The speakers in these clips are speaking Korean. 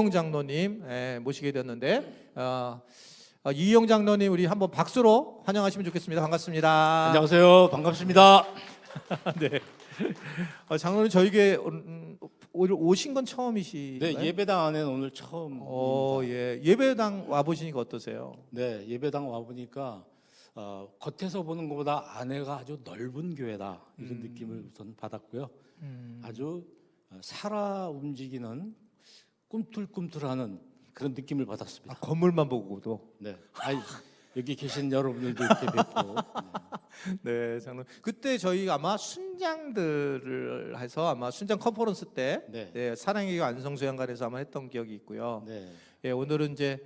이희영 장로님 모시게 되었는데 이희영 장로님 우리 한번 박수로 환영하시면 좋겠습니다. 반갑습니다. 안녕하세요. 반갑습니다. 네. 장로님 저희에게 오늘 오신 건 처음이시가요? 네, 예배당 안에는 오늘 처음. 예. 예배당 와 보시니까 어떠세요? 네, 예배당 와 보니까 겉에서 보는 것보다 안에가 아주 넓은 교회다 이런 느낌을 우선 받았고요. 아주 살아 움직이는 꿈틀꿈틀하는 그런 느낌을 받았습니다. 건물만 보고도. 네, 여기 계신 여러분들도 이렇게 뵙고. 네, 장로님. 그때 저희 아마 순장들을 해서 아마 순장 컨퍼런스 때 네. 사랑의 교회 안성수양관에서 아마 했던 기억이 있고요. 네, 예, 오늘은 이제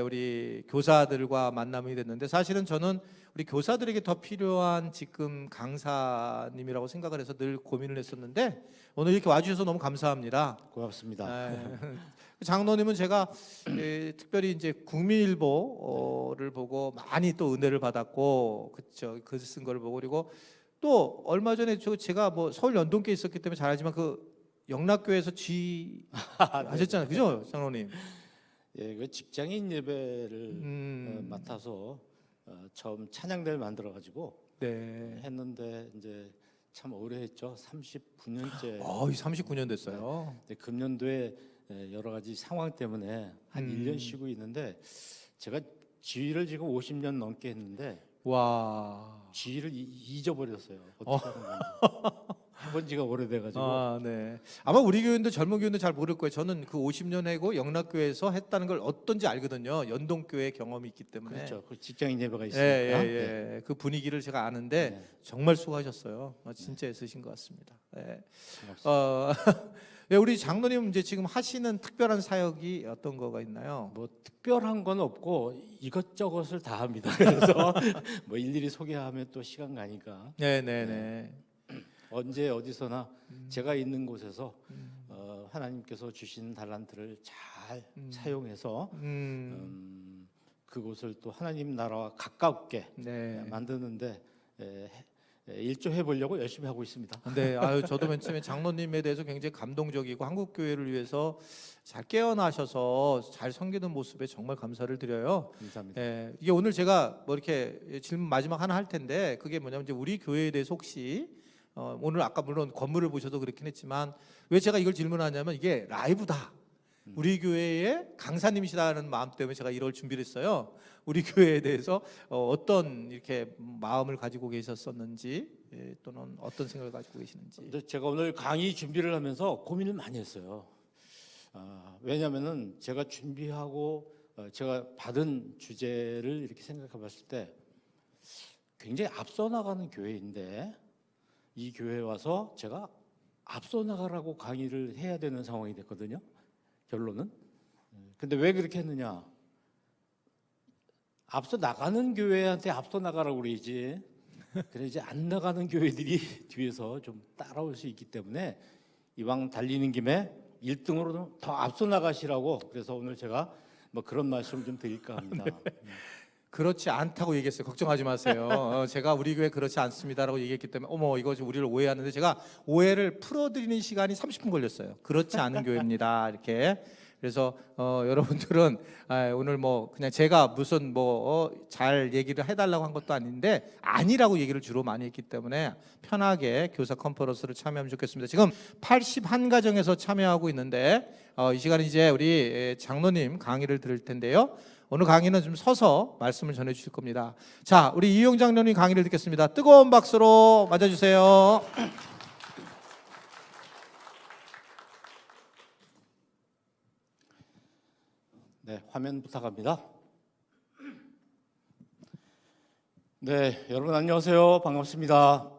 우리 교사들과 만남이 됐는데 사실은 저는 우리 교사들에게 더 필요한 지금 강사님이라고 생각을 해서 늘 고민을 했었는데 오늘 이렇게 와주셔서 너무 감사합니다. 고맙습니다. 장로님은 제가 특별히 이제 국민일보를 보고 많이 또 은혜를 받았고 그렇죠. 글 쓴 걸 보고 그리고 또 얼마 전에 제가 뭐 서울 연동교에 있었기 때문에 잘 알지만 그 영락교회에서 하셨잖아요, 그죠, 장로님? 예, 그 직장인 예배를 맡아서 처음 찬양대를 만들어 가지고 네. 했는데 이제 참 오래 했죠. 39년째. 39년 됐어요. 네, 금년도에 여러 가지 상황 때문에 한 1년 쉬고 있는데 제가 지휘를 지금 50년 넘게 했는데 와. 지휘를 잊어버렸어요. 어떻게 하는 건지. 해본 지가 오래돼가지고. 네. 아마 우리 교회도 젊은 교회도 잘 모를 거예요. 저는 그 50년 하고 영락교회에서 했다는 걸 어떤지 알거든요. 연동교회 경험이 있기 때문에. 그렇죠. 그 직장인 예배가 예, 있으니까. 예. 그 분위기를 제가 아는데 네. 정말 수고하셨어요. 진짜 애쓰신 것 같습니다. 예. 고맙습니다. 예, 우리 장로님 이제 지금 하시는 특별한 사역이 어떤 거가 있나요? 뭐 특별한 건 없고 이것저것을 다 합니다. 그래서 뭐 일일이 소개하면 또 시간 가니까. 네. 언제 어디서나 제가 있는 곳에서 하나님께서 주신 달란트를 잘 사용해서 그곳을 또 하나님 나라와 가깝게 만드는데 일조해 보려고 열심히 하고 있습니다. 네, 저도 맨 처음에 장로님에 대해서 굉장히 감동적이고 한국 교회를 위해서 잘 깨어나셔서 잘 섬기는 모습에 정말 감사를 드려요. 감사합니다. 예, 이게 오늘 제가 뭐 이렇게 질문 마지막 하나 할 텐데 그게 뭐냐면 이제 우리 교회에 대해서 혹시 오늘 아까 물론 건물을 보셔도 그렇긴 했지만 왜 제가 이걸 질문하냐면 이게 라이브다. 우리 교회의 강사님이시다는 마음 때문에 제가 이걸 준비를 했어요. 우리 교회에 대해서 어떤 이렇게 마음을 가지고 계셨었는지 또는 어떤 생각을 가지고 계시는지. 근데 제가 오늘 강의 준비를 하면서 고민을 많이 했어요. 왜냐하면은 제가 준비하고 제가 받은 주제를 이렇게 생각해봤을 때 굉장히 앞서 나가는 교회인데 이 교회에 와서 제가 앞서 나가라고 강의를 해야 되는 상황이 됐거든요. 결론은. 근데 왜 그렇게 했느냐? 앞서 나가는 교회한테 앞서 나가라고 그러지. 그래 이제 안 나가는 교회들이 뒤에서 좀 따라올 수 있기 때문에 이왕 달리는 김에 1등으로 더 앞서 나가시라고 그래서 오늘 제가 뭐 그런 말씀 좀 드릴까 합니다. 그렇지 않다고 얘기했어요. 걱정하지 마세요. 제가 우리 교회 그렇지 않습니다라고 얘기했기 때문에 어머 이거 우리를 오해하는데 제가 오해를 풀어드리는 시간이 30분 걸렸어요. 그렇지 않은 교회입니다. 이렇게. 그래서 여러분들은 오늘 뭐 그냥 제가 무슨 뭐 잘 얘기를 해달라고 한 것도 아닌데 아니라고 얘기를 주로 많이 했기 때문에 편하게 교사 컨퍼런스를 참여하면 좋겠습니다. 지금 81가정에서 참여하고 있는데 이 시간에 이제 우리 장로님 강의를 들을 텐데요. 오늘 강의는 좀 서서 말씀을 전해 주실 겁니다. 자, 우리 이희영 장로님 강의를 듣겠습니다. 뜨거운 박수로 맞아주세요. 네, 화면 부탁합니다. 네, 여러분 안녕하세요. 반갑습니다.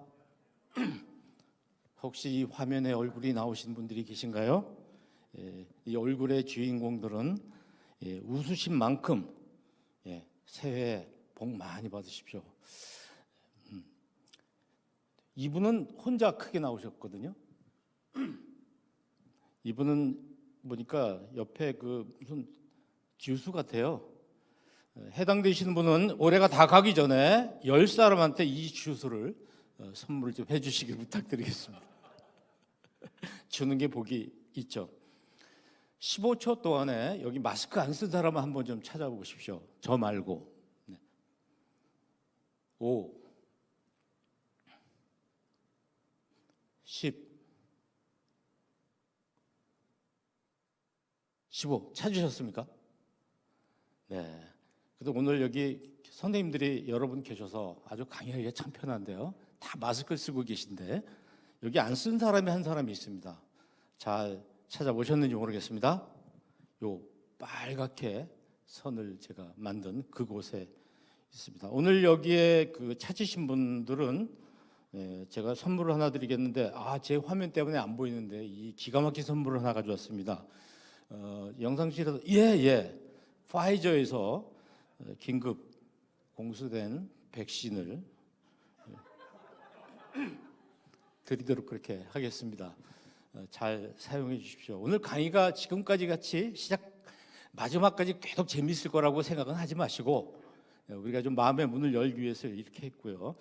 혹시 이 화면에 얼굴이 나오신 분들이 계신가요? 이 얼굴의 주인공들은 웃으신 만큼 새해 복 많이 받으십시오. 이분은 혼자 크게 나오셨거든요. 이분은 보니까 옆에 그 무슨 교수 같아요. 해당되시는 분은 올해가 다 가기 전에 10사람한테 이 주소를 선물을 좀 해주시길 부탁드리겠습니다. 주는 게 복이 있죠. 15초 동안에 여기 마스크 안 쓴 사람을 한번 좀 찾아보십시오. 저 말고. 네. 5, 10, 15 찾으셨습니까? 네. 그래도 오늘 여기 선생님들이 여러분 계셔서 아주 강의하기가 참 편한데요. 다 마스크 쓰고 계신데 여기 안 쓴 사람이 한 사람이 있습니다. 잘 찾아보셨는지 모르겠습니다. 요 빨갛게 선을 제가 만든 그곳에 있습니다. 오늘 여기에 그 찾으신 분들은 제가 선물을 하나 드리겠는데 제 화면 때문에 안 보이는데 이 기가 막힌 선물을 하나 가져왔습니다. 영상실에서 파이저에서 긴급 공수된 백신을 드리도록 그렇게 하겠습니다. 잘 사용해 주십시오. 오늘 강의가 지금까지 같이 마지막까지 계속 재미있을 거라고 생각은 하지 마시고 우리가 좀 마음의 문을 열기 위해서 이렇게 했고요.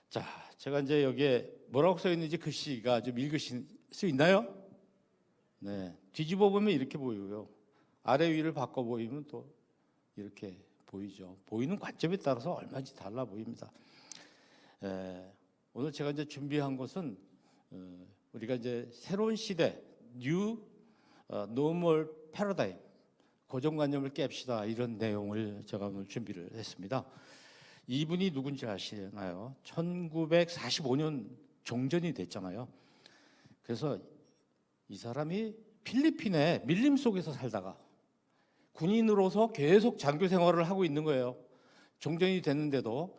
자, 제가 이제 여기에 뭐라고 써 있는지 글씨가 좀 읽으실 수 있나요? 네, 뒤집어 보면 이렇게 보이고요. 아래 위를 바꿔 보이면 또 이렇게 보이죠. 보이는 관점에 따라서 얼마든지 달라 보입니다. 오늘 제가 이제 준비한 것은 우리가 이제 새로운 시대, 뉴 노멀 패러다임, 고정관념을 깹시다 이런 내용을 제가 오늘 준비를 했습니다. 이분이 누군지 아시나요? 1945년 종전이 됐잖아요. 그래서 이 사람이 필리핀의 밀림 속에서 살다가 군인으로서 계속 장교 생활을 하고 있는 거예요. 종전이 됐는데도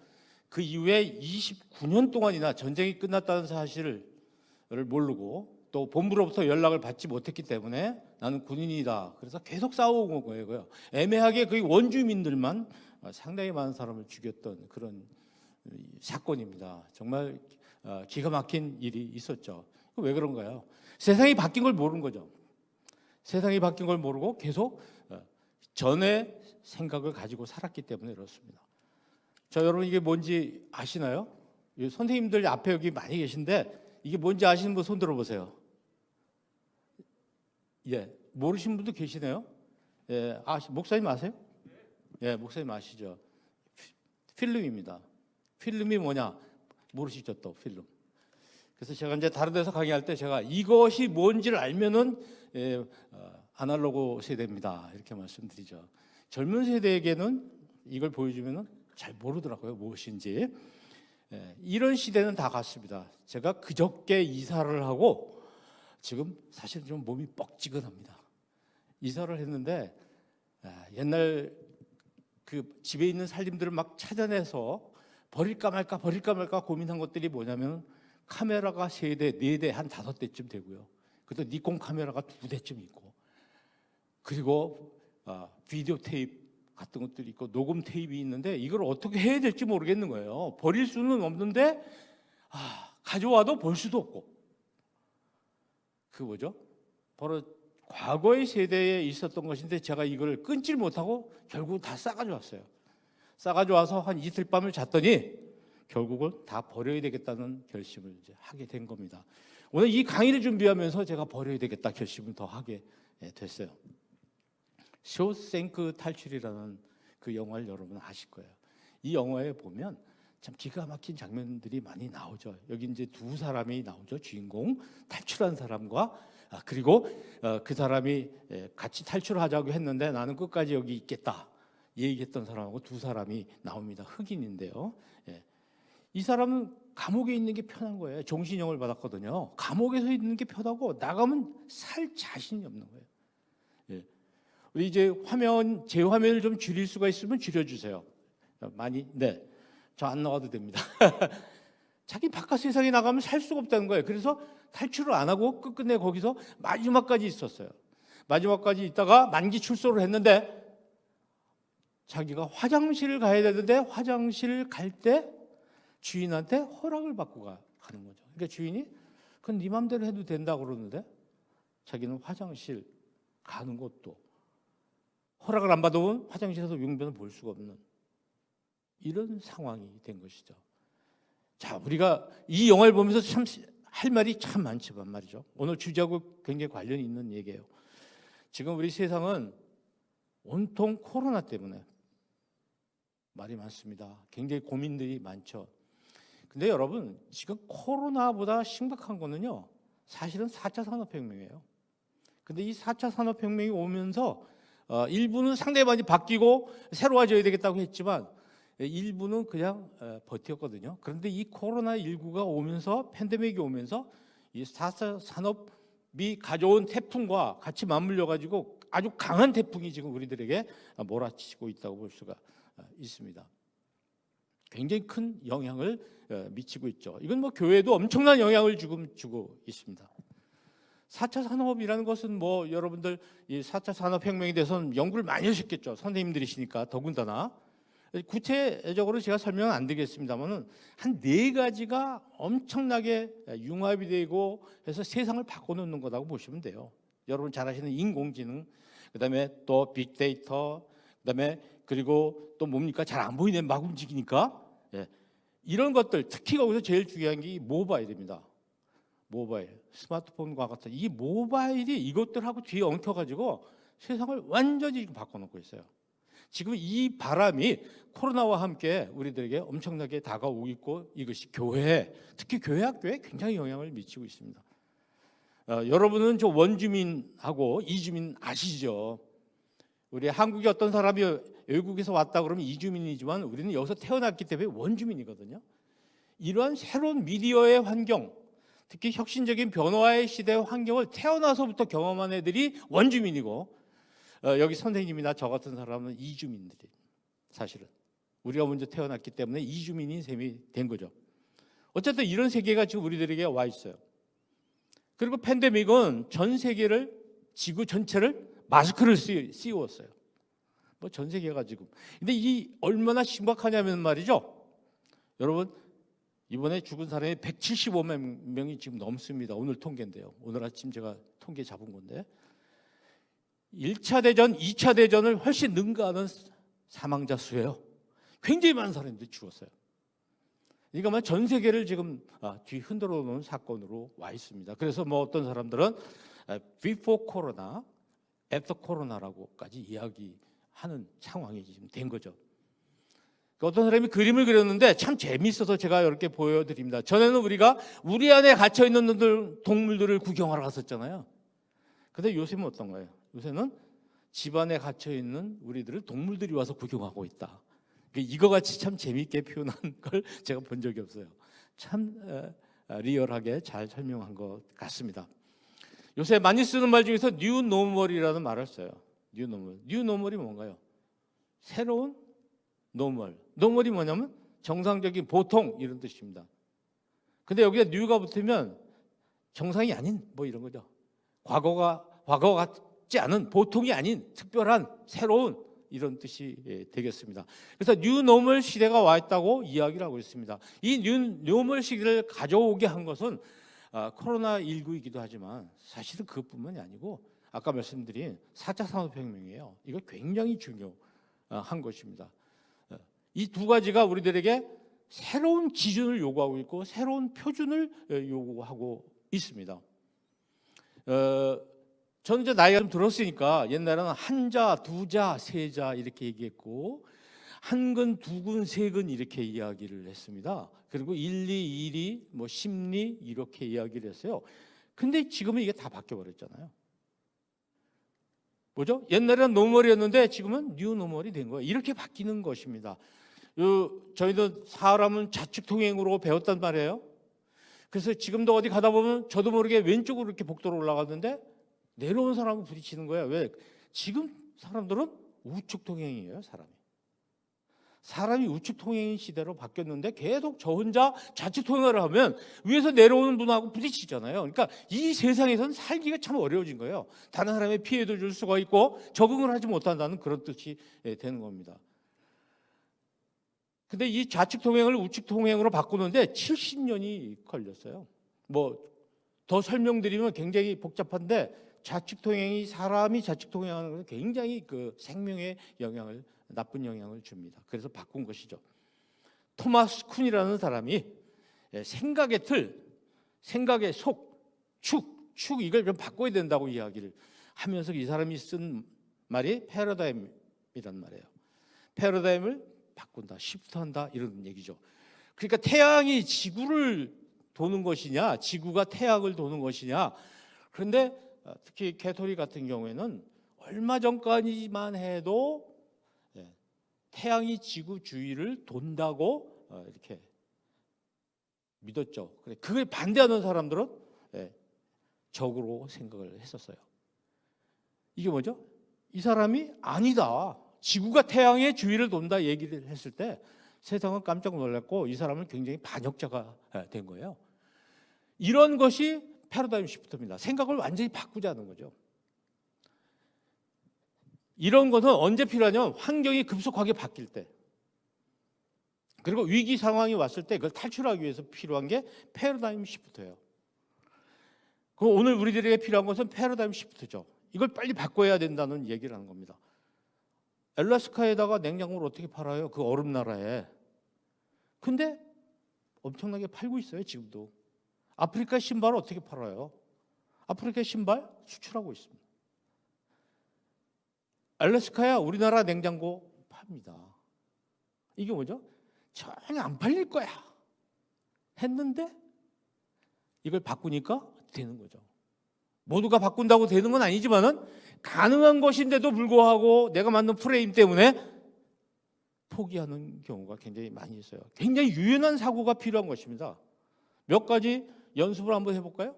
그 이후에 29년 동안이나 전쟁이 끝났다는 사실을 모르고 또 본부로부터 연락을 받지 못했기 때문에 나는 군인이다. 그래서 계속 싸워온 거예요. 애매하게 그 원주민들만 상당히 많은 사람을 죽였던 그런 사건입니다. 정말 기가 막힌 일이 있었죠. 왜 그런가요? 세상이 바뀐 걸 모르는 거죠. 세상이 바뀐 걸 모르고 계속 전의 생각을 가지고 살았기 때문에 그렇습니다. 자, 여러분 이게 뭔지 아시나요? 선생님들 앞에 여기 많이 계신데 이게 뭔지 아시는 분 손 들어보세요. 모르시는 분도 계시네요. 목사님 아세요? 목사님 아시죠? 필름입니다. 필름이 뭐냐? 모르시죠? 또 필름. 그래서 제가 이제 다른 데서 강의할 때 제가 이것이 뭔지를 알면은 아날로그 세대입니다. 이렇게 말씀드리죠. 젊은 세대에게는 이걸 보여주면은 잘 모르더라고요. 무엇인지. 이런 시대는 다 갔습니다. 제가 그저께 이사를 하고 지금 사실 좀 몸이 뻑지근합니다. 이사를 했는데 옛날 그 집에 있는 살림들을 막 찾아내서 버릴까 말까 고민한 것들이 뭐냐면 카메라가 3대, 4대, 한 5대쯤 되고요. 그래도 니콘 카메라가 2대쯤 있고 그리고 비디오 테이프 같은 것들이 있고 녹음 테이프가 있는데 이걸 어떻게 해야 될지 모르겠는 거예요. 버릴 수는 없는데 가져와도 볼 수도 없고 그 뭐죠? 바로 과거의 세대에 있었던 것인데 제가 이걸 끊질 못하고 결국 다 싸가져 왔어요. 싸가져 와서 한 이틀 밤을 잤더니 결국은 다 버려야 되겠다는 결심을 이제 하게 된 겁니다. 오늘 이 강의를 준비하면서 제가 버려야 되겠다 결심을 더 하게 됐어요. 쇼생크 탈출이라는 그 영화를 여러분 아실 거예요. 이 영화에 보면 참 기가 막힌 장면들이 많이 나오죠. 여기 이제 2사람이 나오죠. 주인공 탈출한 사람과 그리고 그 사람이 같이 탈출하자고 했는데 나는 끝까지 여기 있겠다 얘기했던 사람하고 2사람이 나옵니다. 흑인인데요. 이 사람은 감옥에 있는 게 편한 거예요. 종신형을 받았거든요. 감옥에서 있는 게 편하고 나가면 살 자신이 없는 거예요. 우리 이제 제 화면을 좀 줄일 수가 있으면 줄여주세요. 많이 저 안 나와도 됩니다. 자기 바깥 세상에 나가면 살 수가 없다는 거예요. 그래서 탈출을 안 하고 끝끝내 거기서 마지막까지 있었어요. 마지막까지 있다가 만기 출소를 했는데 자기가 화장실을 가야 되는데 화장실 갈 때 주인한테 허락을 받고 가는 거죠. 그러니까 주인이 그건 네 맘대로 해도 된다 그러는데 자기는 화장실 가는 것도 허락을 안 받으면 화장실에서 용변을 볼 수가 없는 이런 상황이 된 것이죠. 자, 우리가 이 영화를 보면서 참 할 말이 참 많지만 말이죠. 오늘 주제하고 굉장히 관련이 있는 얘기예요. 지금 우리 세상은 온통 코로나 때문에 말이 많습니다. 굉장히 고민들이 많죠. 근데 여러분, 지금 코로나보다 심각한 거는요, 사실은 4차 산업혁명이에요. 근데 이 4차 산업혁명이 오면서 일부는 상당히 많이 바뀌고 새로워져야 되겠다고 했지만 일부는 그냥 버텼거든요. 그런데 이 코로나19가 오면서, 팬데믹이 오면서 이 4차 산업이 가져온 태풍과 같이 맞물려 가지고 아주 강한 태풍이 지금 우리들에게 몰아치고 있다고 볼 수가 있습니다. 굉장히 큰 영향을 미치고 있죠. 이건 뭐 교회도 엄청난 영향을 주고 있습니다. 4차 산업이라는 것은 뭐 여러분들 이 4차 산업혁명에 대해서는 연구를 많이 하셨겠죠. 선생님들이시니까 더군다나. 구체적으로 제가 설명은 안 드리겠습니다만은 한 4가지가 엄청나게 융합이 되고 해서 세상을 바꿔놓는 거라고 보시면 돼요. 여러분 잘 아시는 인공지능, 그다음에 또 빅데이터, 그다음에 그리고 또 뭡니까? 잘 안 보이네, 막 움직이니까. 이런 것들, 특히 거기서 제일 중요한 게 모바일입니다. 모바일, 스마트폰과 같은 이 모바일이 이것들하고 뒤에 엉켜가지고 세상을 완전히 바꿔놓고 있어요. 지금 이 바람이 코로나와 함께 우리들에게 엄청나게 다가오고 있고 이것이 교회, 특히 교회 학교에 굉장히 영향을 미치고 있습니다. 여러분은 저 원주민하고 이주민 아시죠? 우리 한국에 어떤 사람이 외국에서 왔다 그러면 이주민이지만 우리는 여기서 태어났기 때문에 원주민이거든요. 이러한 새로운 미디어의 환경, 특히 혁신적인 변화의 시대의 환경을 태어나서부터 경험한 애들이 원주민이고 여기 선생님이나 저 같은 사람은 이주민들이 사실은 우리가 먼저 태어났기 때문에 이주민인 셈이 된 거죠. 어쨌든 이런 세계가 지금 우리들에게 와 있어요. 그리고 팬데믹은 전 세계를, 지구 전체를 마스크를 씌웠어요. 뭐 전 세계가 지금. 근데 이 얼마나 심각하냐면 말이죠. 여러분, 이번에 죽은 사람이 175만 명이 지금 넘습니다. 오늘 통계인데요. 오늘 아침 제가 통계 잡은 건데 1차 대전, 2차 대전을 훨씬 능가하는 사망자 수예요. 굉장히 많은 사람들이 죽었어요. 그러니까 전 세계를 지금 뒤 흔들어 놓은 사건으로 와 있습니다. 그래서 뭐 어떤 사람들은 before corona, after corona라고까지 이야기하는 상황이 지금 된 거죠. 어떤 사람이 그림을 그렸는데 참 재미있어서 제가 이렇게 보여드립니다. 전에는 우리가 우리 안에 갇혀 있는 동물들을 구경하러 갔었잖아요. 근데 요새는 어떤 거예요? 요새는 집 안에 갇혀 있는 우리들을 동물들이 와서 구경하고 있다. 이거 같이 참 재미있게 표현한 걸 제가 본 적이 없어요. 참 리얼하게 잘 설명한 것 같습니다. 요새 많이 쓰는 말 중에서 뉴 노멀이라는 말을 써요. 뉴 노멀. 뉴 노멀이 뭔가요? 새로운 노멀. 노멀이 뭐냐면 정상적인, 보통 이런 뜻입니다. 근데 여기에 뉴가 붙으면 정상이 아닌 뭐 이런 거죠. 과거 같지 않은, 보통이 아닌 특별한, 새로운 이런 뜻이 되겠습니다. 그래서 뉴 노멀 시대가 와 있다고 이야기를 하고 있습니다. 이 뉴 노멀 시대를 가져오게 한 것은 코로나19이기도 하지만 사실은 그것뿐만이 아니고 아까 말씀드린 4차 산업혁명이에요. 이거 굉장히 중요한 것입니다. 이 두 가지가 우리들에게 새로운 기준을 요구하고 있고 새로운 표준을 요구하고 있습니다. 저는 이제 나이가 좀 들었으니까 옛날에는 한자, 두자, 세자 이렇게 얘기했고 한근, 두근, 세근 이렇게 이야기를 했습니다. 그리고 일리, 이리, 뭐 십리 이렇게 이야기를 했어요. 근데 지금은 이게 다 바뀌어버렸잖아요. 뭐죠? 옛날에는 노멀이었는데 지금은 뉴 노멀이 된 거예요. 이렇게 바뀌는 것입니다. 저희도 사람은 좌측통행으로 배웠단 말이에요. 그래서 지금도 어디 가다 보면 저도 모르게 왼쪽으로 이렇게 복도로 올라가는데 내려오는 사람은 부딪히는 거예요. 왜? 지금 사람들은 우측통행이에요. 사람이 우측통행 시대로 바뀌었는데 계속 저 혼자 좌측통행을 하면 위에서 내려오는 분하고 부딪히잖아요. 그러니까 이 세상에서는 살기가 참 어려워진 거예요. 다른 사람의 피해도 줄 수가 있고 적응을 하지 못한다는 그런 뜻이 되는 겁니다. 근데 이 좌측통행을 우측통행으로 바꾸는데 70년이 걸렸어요. 뭐 더 설명드리면 굉장히 복잡한데 좌측통행이, 사람이 좌측통행하는 것은 굉장히 그 생명에 나쁜 영향을 줍니다. 그래서 바꾼 것이죠. 토마스 쿤이라는 사람이 생각의 틀, 생각의 속, 축 이걸 좀 바꿔야 된다고 이야기를 하면서 이 사람이 쓴 말이 패러다임이란 말이에요. 패러다임을 바꾼다, 시프트한다 이런 얘기죠. 그러니까 태양이 지구를 도는 것이냐, 지구가 태양을 도는 것이냐. 그런데 특히 캐토릭 같은 경우에는 얼마 전까지만 해도 태양이 지구 주위를 돈다고 이렇게 믿었죠. 그걸 반대하는 사람들은 적으로 생각을 했었어요. 이게 뭐죠? 이 사람이 아니다, 지구가 태양의 주위를 돈다 얘기를 했을 때 세상은 깜짝 놀랐고 이 사람은 굉장히 반역자가 된 거예요. 이런 것이 패러다임 시프트입니다. 생각을 완전히 바꾸자는 거죠. 이런 것은 언제 필요하냐면 환경이 급속하게 바뀔 때, 그리고 위기 상황이 왔을 때 그걸 탈출하기 위해서 필요한 게 패러다임 시프트예요. 그럼 오늘 우리들에게 필요한 것은 패러다임 시프트죠. 이걸 빨리 바꿔야 된다는 얘기를 하는 겁니다. 알래스카에다가 냉장고를 어떻게 팔아요? 그 얼음 나라에. 근데 엄청나게 팔고 있어요, 지금도. 아프리카 신발을 어떻게 팔아요? 아프리카 신발 수출하고 있습니다. 알래스카야 우리나라 냉장고 팝니다. 이게 뭐죠? 전혀 안 팔릴 거야 했는데 이걸 바꾸니까 되는 거죠. 모두가 바꾼다고 되는 건 아니지만은 가능한 것인데도 불구하고 내가 만든 프레임 때문에 포기하는 경우가 굉장히 많이 있어요. 굉장히 유연한 사고가 필요한 것입니다. 몇 가지 연습을 한번 해볼까요?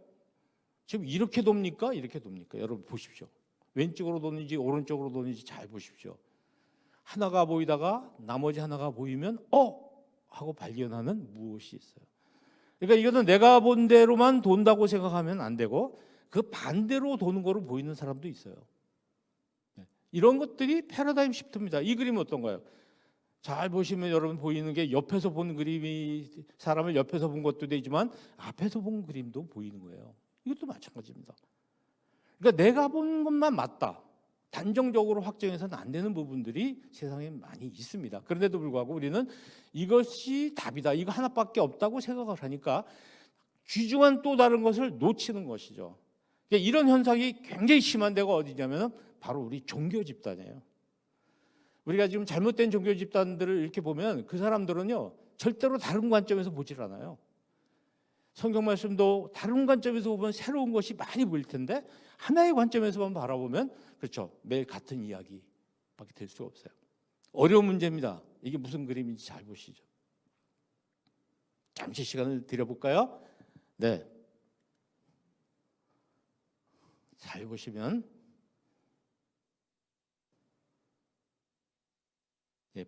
지금 이렇게 돕니까? 이렇게 돕니까? 여러분 보십시오. 왼쪽으로 도는지 오른쪽으로 도는지 잘 보십시오. 하나가 보이다가 나머지 하나가 보이면 하고 발견하는 무엇이 있어요. 그러니까 이것은 내가 본 대로만 돈다고 생각하면 안 되고 그 반대로 도는 거로 보이는 사람도 있어요. 이런 것들이 패러다임 시프트입니다. 이 그림은 어떤가요? 잘 보시면 여러분 보이는 게 옆에서 본 그림이 사람을 옆에서 본 것도 되지만 앞에서 본 그림도 보이는 거예요. 이것도 마찬가지입니다. 그러니까 내가 본 것만 맞다, 단정적으로 확정해서는 안 되는 부분들이 세상에 많이 있습니다. 그런데도 불구하고 우리는 이것이 답이다, 이거 하나밖에 없다고 생각을 하니까 귀중한 또 다른 것을 놓치는 것이죠. 그러니까 이런 현상이 굉장히 심한 데가 어디냐면 바로 우리 종교 집단이에요. 우리가 지금 잘못된 종교 집단들을 이렇게 보면 그 사람들은요 절대로 다른 관점에서 보질 않아요. 성경 말씀도 다른 관점에서 보면 새로운 것이 많이 보일 텐데 하나의 관점에서만 바라보면 그렇죠, 매일 같은 이야기밖에 될 수가 없어요. 어려운 문제입니다. 이게 무슨 그림인지 잘 보시죠. 잠시 시간을 드려볼까요? 네, 잘 보시면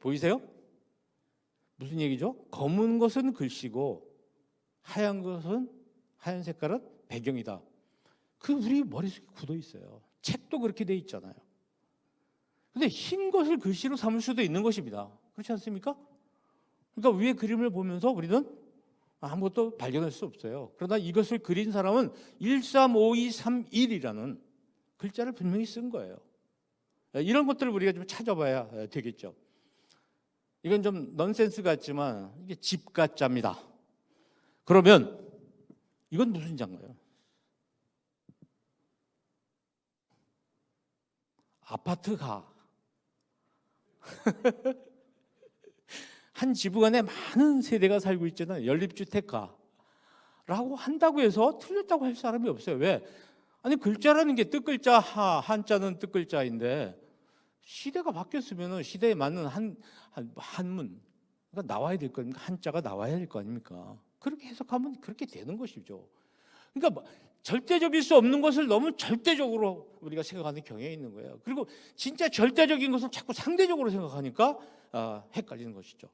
보이세요? 무슨 얘기죠? 검은 것은 글씨고 하얀 것은, 하얀 색깔은 배경이다. 그 우리 머릿속에 굳어 있어요. 책도 그렇게 돼 있잖아요. 근데 흰 것을 글씨로 삼을 수도 있는 것입니다. 그렇지 않습니까? 그러니까 위에 그림을 보면서 우리는 아무것도 발견할 수 없어요. 그러나 이것을 그린 사람은 135231이라는 글자를 분명히 쓴 거예요. 이런 것들을 우리가 좀 찾아봐야 되겠죠. 이건 좀 넌센스 같지만 이게 집가자입니다. 그러면 이건 무슨 자인가요? 아파트가 한 지붕 안에 많은 세대가 살고 있잖아요. 연립주택가라고 한다고 해서 틀렸다고 할 사람이 없어요. 왜? 아니 글자라는 게 뜻글자 한자는 뜻글자인데 시대가 바뀌었으면 시대에 맞는 한문 그러니까 나와야 될 거 아닙니까? 한자가 나와야 될 거 아닙니까? 그렇게 해석하면 그렇게 되는 것이죠. 그러니까 절대적일 수 없는 것을 너무 절대적으로 우리가 생각하는 경향이 있는 거예요. 그리고 진짜 절대적인 것을 자꾸 상대적으로 생각하니까 헷갈리는 것이죠.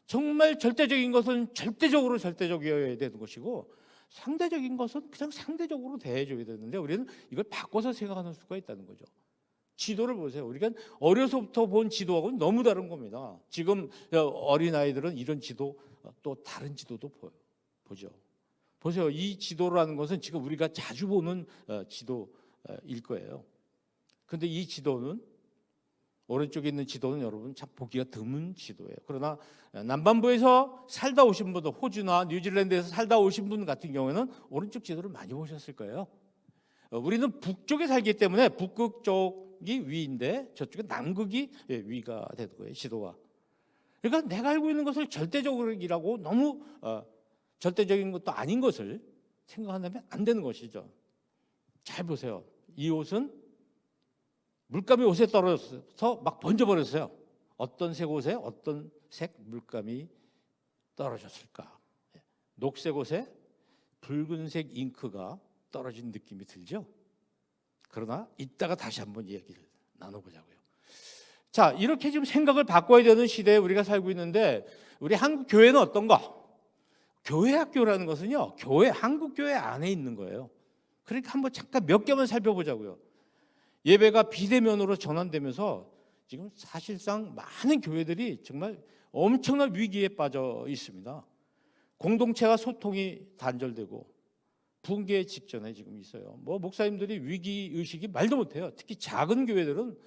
정말 절대적인 것은 절대적으로 절대적이어야 되는 것이고 상대적인 것은 그냥 상대적으로 대해줘야 되는데 우리는 이걸 바꿔서 생각하는 수가 있다는 거죠. 지도를 보세요. 우리가 어려서부터 본 지도하고는 너무 다른 겁니다. 지금 어린아이들은 이런 지도 또 다른 지도도 보죠. 보세요. 이 지도라는 것은 지금 우리가 자주 보는 지도일 거예요. 그런데 이 지도는 오른쪽에 있는 지도는 여러분 참 보기가 드문 지도예요. 그러나 남반부에서 살다 오신 분들, 호주나 뉴질랜드에서 살다 오신 분 같은 경우에는 오른쪽 지도를 많이 보셨을 거예요. 우리는 북쪽에 살기 때문에 북극 쪽이 위인데 저쪽에 남극이 위가 되는 거예요. 지도가. 그러니까 내가 알고 있는 것을 절대적이라고 너무 절대적인 것도 아닌 것을 생각한다면 안 되는 것이죠. 잘 보세요. 이 옷은 물감이 옷에 떨어져서 막 번져버렸어요. 어떤 색 옷에 어떤 색 물감이 떨어졌을까? 녹색 옷에 붉은색 잉크가 떨어진 느낌이 들죠. 그러나 이따가 다시 한번 이야기를 나눠보자고요. 자, 이렇게 지금 생각을 바꿔야 되는 시대에 우리가 살고 있는데 우리 한국 교회는 어떤가? 교회 학교라는 것은요, 한국 교회 안에 있는 거예요. 그러니까 한번 잠깐 몇 개만 살펴보자고요. 예배가 비대면으로 전환되면서 지금 사실상 많은 교회들이 정말 엄청난 위기에 빠져 있습니다. 공동체와 소통이 단절되고 붕괴 직전에 지금 있어요. 목사님들이 위기 의식이 말도 못해요. 특히 작은 교회들은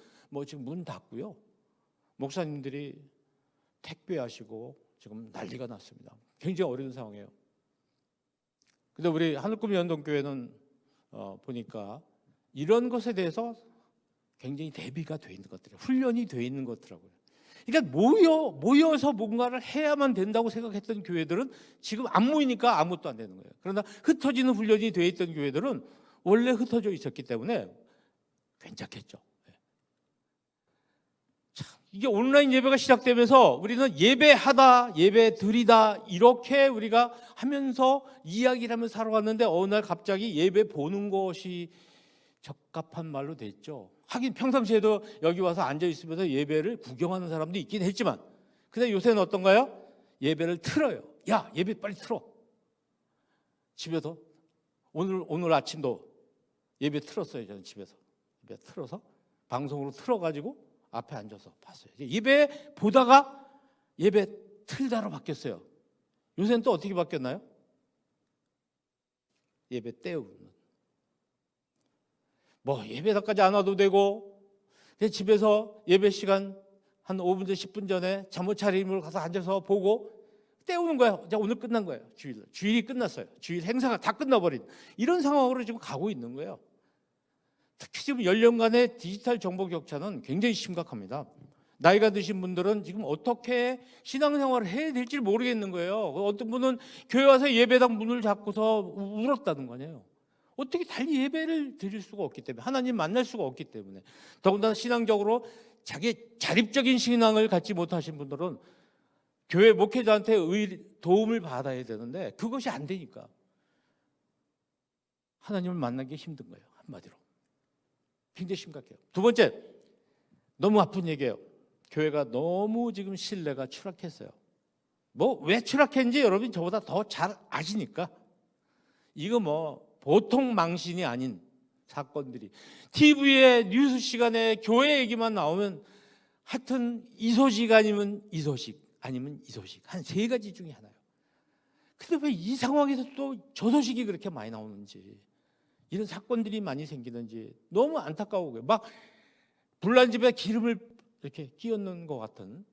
지금 문 닫고요. 목사님들이 택배하시고 지금 난리가 났습니다. 굉장히 어려운 상황이에요. 근데 우리 하늘꿈 연동교회는 보니까 이런 것에 대해서 굉장히 대비가 돼 있는 것들이에요. 훈련이 돼 있는 것더라고요. 그러니까 모여서 뭔가를 해야만 된다고 생각했던 교회들은 지금 안 모이니까 아무것도 안 되는 거예요. 그러나 흩어지는 훈련이 돼 있던 교회들은 원래 흩어져 있었기 때문에 괜찮겠죠. 참, 이게 온라인 예배가 시작되면서 우리는 예배하다, 예배드리다 이렇게 우리가 하면서 이야기를 하면서 살아왔는데 어느 날 갑자기 예배 보는 것이 적합한 말로 됐죠. 하긴 평상시에도 여기 와서 앉아 있으면서 예배를 구경하는 사람도 있긴 했지만, 근데 요새는 어떤가요? 예배를 틀어요. 야, 예배 빨리 틀어. 집에서 오늘 아침도 예배 틀었어요. 저는 집에서 예배 틀어서 방송으로 틀어가지고 앞에 앉아서 봤어요. 예배 보다가 예배 틀다로 바뀌었어요. 요새는 또 어떻게 바뀌었나요? 예배 때우는. 예배다까지 안 와도 되고 집에서 예배 시간 한 5분 전 10분 전에 잠옷 차림으로 가서 앉아서 보고 때우는 거예요. 오늘 끝난 거예요. 주일이 끝났어요. 주일 행사가 다 끝나버린 이런 상황으로 지금 가고 있는 거예요. 특히 지금 연령간의 디지털 정보 격차는 굉장히 심각합니다. 나이가 드신 분들은 지금 어떻게 신앙생활을 해야 될지 모르겠는 거예요. 어떤 분은 교회 와서 예배당 문을 잡고서 울었다는 거예요. 어떻게 달리 예배를 드릴 수가 없기 때문에, 하나님 만날 수가 없기 때문에. 더군다나 신앙적으로 자기 자립적인 신앙을 갖지 못하신 분들은 교회 목회자한테 도움을 받아야 되는데 그것이 안 되니까 하나님을 만나기 힘든 거예요. 한마디로 굉장히 심각해요. 두 번째, 너무 아픈 얘기예요. 교회가 너무 지금 신뢰가 추락했어요. 왜 추락했는지 여러분이 저보다 더 잘 아시니까. 이거 보통 망신이 아닌 사건들이 TV에 뉴스 시간에 교회 얘기만 나오면 하여튼 이 소식 아니면 이 소식 아니면 이 소식 한 세 가지 중에 하나예요. 근데 왜 이 상황에서 또 저 소식이 그렇게 많이 나오는지, 이런 사건들이 많이 생기는지 너무 안타까워요. 막 불난 집에 기름을 이렇게 끼얹는 것 같은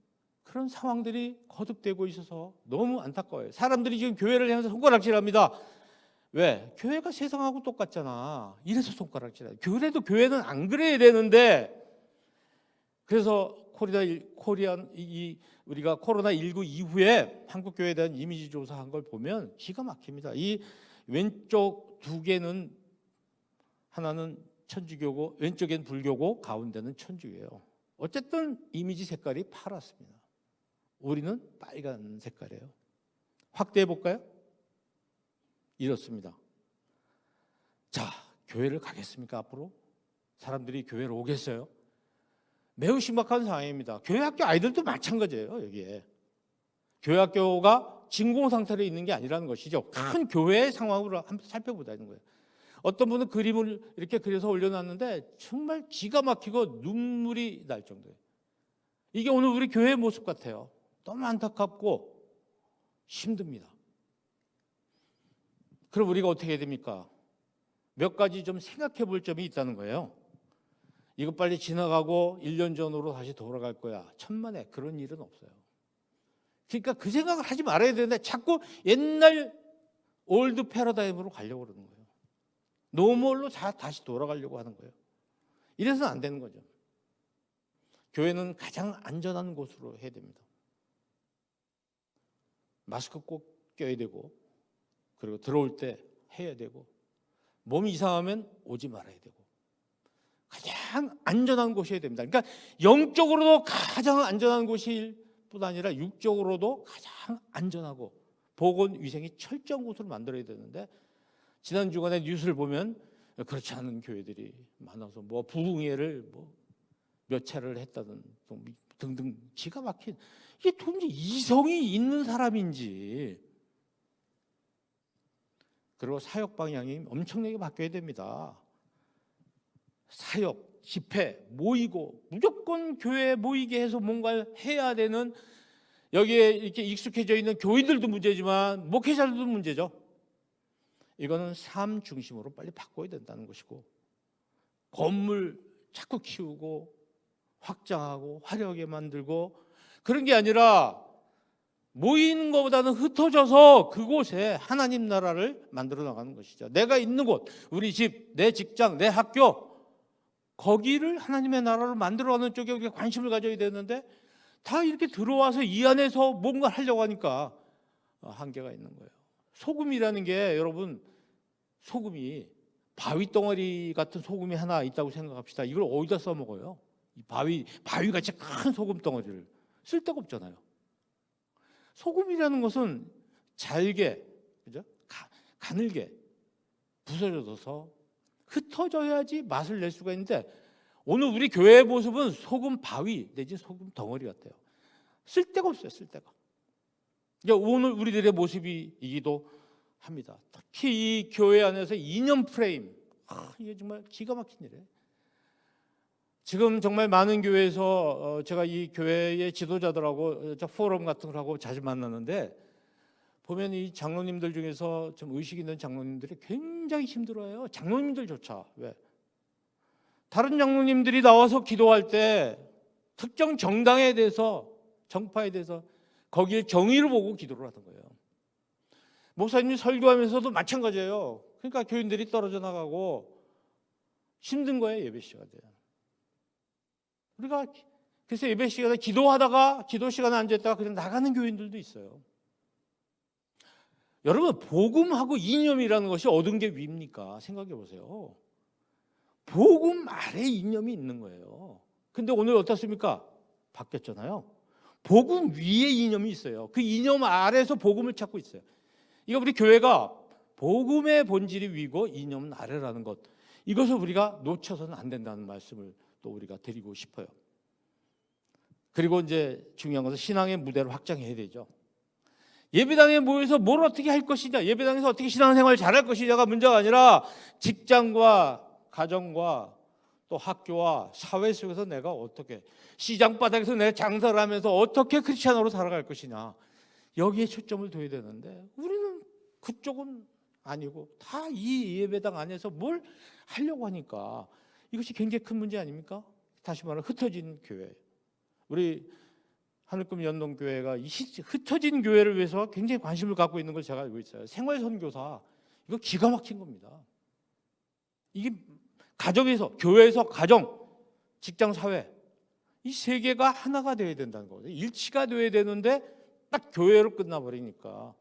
그런 상황들이 거듭되고 있어서 너무 안타까워요. 사람들이 지금 교회를 향해서 손가락질합니다. 왜? 교회가 세상하고 똑같잖아. 이래서 손가락질해요. 그래도 교회는 안 그래야 되는데. 그래서 우리가 코로나19 이후에 한국 교회에 대한 이미지 조사한 걸 보면 기가 막힙니다. 이 왼쪽 두 개는, 하나는 천주교고 왼쪽엔 불교고 가운데는 천주예요. 어쨌든 이미지 색깔이 파랗습니다. 우리는 빨간 색깔이에요. 확대해 볼까요? 이렇습니다. 자, 교회를 가겠습니까? 앞으로 사람들이 교회를 오겠어요? 매우 심각한 상황입니다. 교회 학교 아이들도 마찬가지예요. 여기에 교회 학교가 진공 상태로 있는 게 아니라는 것이죠. 큰 교회의 상황으로 한번 살펴보자는 거예요. 어떤 분은 그림을 이렇게 그려서 올려놨는데 정말 기가 막히고 눈물이 날 정도예요. 이게 오늘 우리 교회의 모습 같아요. 너무 안타깝고 힘듭니다. 그럼 우리가 어떻게 해야 됩니까? 몇 가지 좀 생각해 볼 점이 있다는 거예요. 이거 빨리 지나가고 1년 전으로 다시 돌아갈 거야. 천만에 그런 일은 없어요. 그러니까 그 생각을 하지 말아야 되는데 자꾸 옛날 올드 패러다임으로 가려고 그러는 거예요. 노멀로 다시 돌아가려고 하는 거예요. 이래서는 안 되는 거죠. 교회는 가장 안전한 곳으로 해야 됩니다. 마스크 꼭 껴야 되고, 그리고 들어올 때 해야 되고, 몸이 이상하면 오지 말아야 되고, 가장 안전한 곳이어야 됩니다. 그러니까 영적으로도 가장 안전한 곳일 뿐 아니라 육적으로도 가장 안전하고 보건위생이 철저한 곳으로 만들어야 되는데, 지난 주간에 뉴스를 보면 그렇지 않은 교회들이 많아서 뭐 부흥회를 뭐 몇 차례를 했다든 등등 기가 막힌, 이게 도무지 이성이 있는 사람인지. 그리고 사역 방향이 엄청나게 바뀌어야 됩니다. 사역, 집회, 모이고 무조건 교회에 모이게 해서 뭔가를 해야 되는, 여기에 이렇게 익숙해져 있는 교인들도 문제지만 목회자들도 문제죠. 이거는 삶 중심으로 빨리 바꿔야 된다는 것이고, 건물 자꾸 키우고 확장하고 화려하게 만들고 그런 게 아니라 모이는 것보다는 흩어져서 그곳에 하나님 나라를 만들어 나가는 것이죠. 내가 있는 곳, 우리 집, 내 직장, 내 학교, 거기를 하나님의 나라로 만들어가는 쪽에 우리가 관심을 가져야 되는데, 다 이렇게 들어와서 이 안에서 뭔가 하려고 하니까 한계가 있는 거예요. 소금이라는 게, 여러분, 소금이 바위 덩어리 같은 소금이 하나 있다고 생각합시다. 이걸 어디다 써먹어요? 이 바위같이 큰 소금 덩어리를 쓸 데가 없잖아요. 소금이라는 것은 잘게, 그죠? 가늘게 부서져서 흩어져야지 맛을 낼 수가 있는데, 오늘 우리 교회의 모습은 소금 바위 내지 소금 덩어리 같아요. 쓸 데가 없어요, 쓸 데가. 오늘 우리들의 모습이기도 합니다. 특히 이 교회 안에서 이념 프레임, 이게 정말 기가 막힌 일이에요. 지금 정말 많은 교회에서 제가 이 교회의 지도자들하고 포럼 같은 걸 하고 자주 만나는데, 보면 이 장로님들 중에서 좀 의식 있는 장로님들이 굉장히 힘들어해요. 장로님들조차. 왜? 다른 장로님들이 나와서 기도할 때 특정 정당에 대해서, 정파에 대해서 거기에 정의를 보고 기도를 하는 거예요. 목사님이 설교하면서도 마찬가지예요. 그러니까 교인들이 떨어져 나가고 힘든 거예요, 예배 시간에. 우리가 그래서 예배 시간에 기도하다가 기도 시간에 앉았다가 그냥 나가는 교인들도 있어요. 여러분, 복음하고 이념이라는 것이 얻은 게 위입니까? 생각해 보세요. 복음 아래 이념이 있는 거예요. 근데 오늘 어떻습니까? 바뀌었잖아요. 복음 위에 이념이 있어요. 그 이념 아래에서 복음을 찾고 있어요. 이거 우리 교회가 복음의 본질이 위고 이념은 아래라는 것, 이것을 우리가 놓쳐서는 안 된다는 말씀을 또 우리가 드리고 싶어요. 그리고 이제 중요한 것은 신앙의 무대를 확장해야 되죠. 예배당에 모여서 뭘 어떻게 할 것이냐, 예배당에서 어떻게 신앙생활을 잘할 것이냐가 문제가 아니라, 직장과 가정과 또 학교와 사회 속에서 내가 어떻게, 시장 바닥에서 내가 장사를 하면서 어떻게 크리스찬으로 살아갈 것이냐, 여기에 초점을 둬야 되는데, 우리는 그쪽은 아니고 다 이 예배당 안에서 뭘 하려고 하니까 이것이 굉장히 큰 문제 아닙니까? 다시 말하면 흩어진 교회. 우리 하늘꿈 연동교회가 이 흩어진 교회를 위해서 굉장히 관심을 갖고 있는 걸 제가 알고 있어요. 생활선교사, 이거 기가 막힌 겁니다. 이게 가정에서, 교회에서 가정, 직장, 사회, 이 세 개가 하나가 되어야 된다는 거거든요. 일치가 되어야 되는데 딱 교회로 끝나버리니까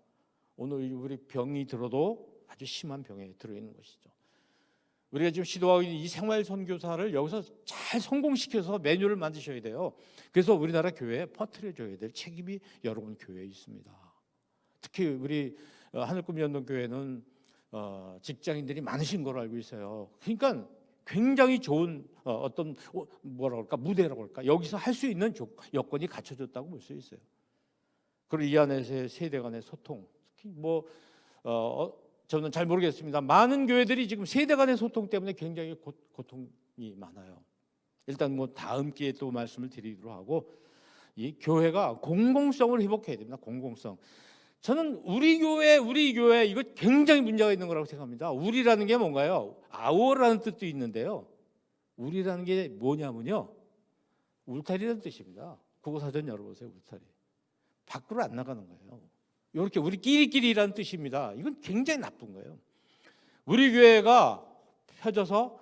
오늘 우리 병이 들어도 아주 심한 병에 들어있는 것이죠. 우리가 지금 시도하고 있는 이 생활 선교사를 여기서 잘 성공시켜서 매뉴얼을 만드셔야 돼요. 그래서 우리나라 교회에 퍼뜨려줘야 될 책임이 여러분 교회에 있습니다. 특히 우리 하늘꿈 연동교회는 직장인들이 많으신 걸로 알고 있어요. 그러니까 굉장히 좋은 어떤 뭐라고 할까, 무대라고 할까, 여기서 할 수 있는 여건이 갖춰졌다고 볼 수 있어요. 그리고 이 안에서의 세대 간의 소통, 특히 저는 잘 모르겠습니다. 많은 교회들이 지금 세대 간의 소통 때문에 굉장히 고통이 많아요. 일단 다음 기회에 또 말씀을 드리도록 하고, 이 교회가 공공성을 회복해야 됩니다. 공공성. 저는 우리 교회 이거 굉장히 문제가 있는 거라고 생각합니다. 우리라는 게 뭔가요? 아워라는 뜻도 있는데요. 우리라는 게 뭐냐면요, 울타리라는 뜻입니다. 국어사전 열어보세요. 울타리. 밖으로 안 나가는 거예요. 이렇게 우리끼리끼리라는 뜻입니다. 이건 굉장히 나쁜 거예요. 우리 교회가 펴져서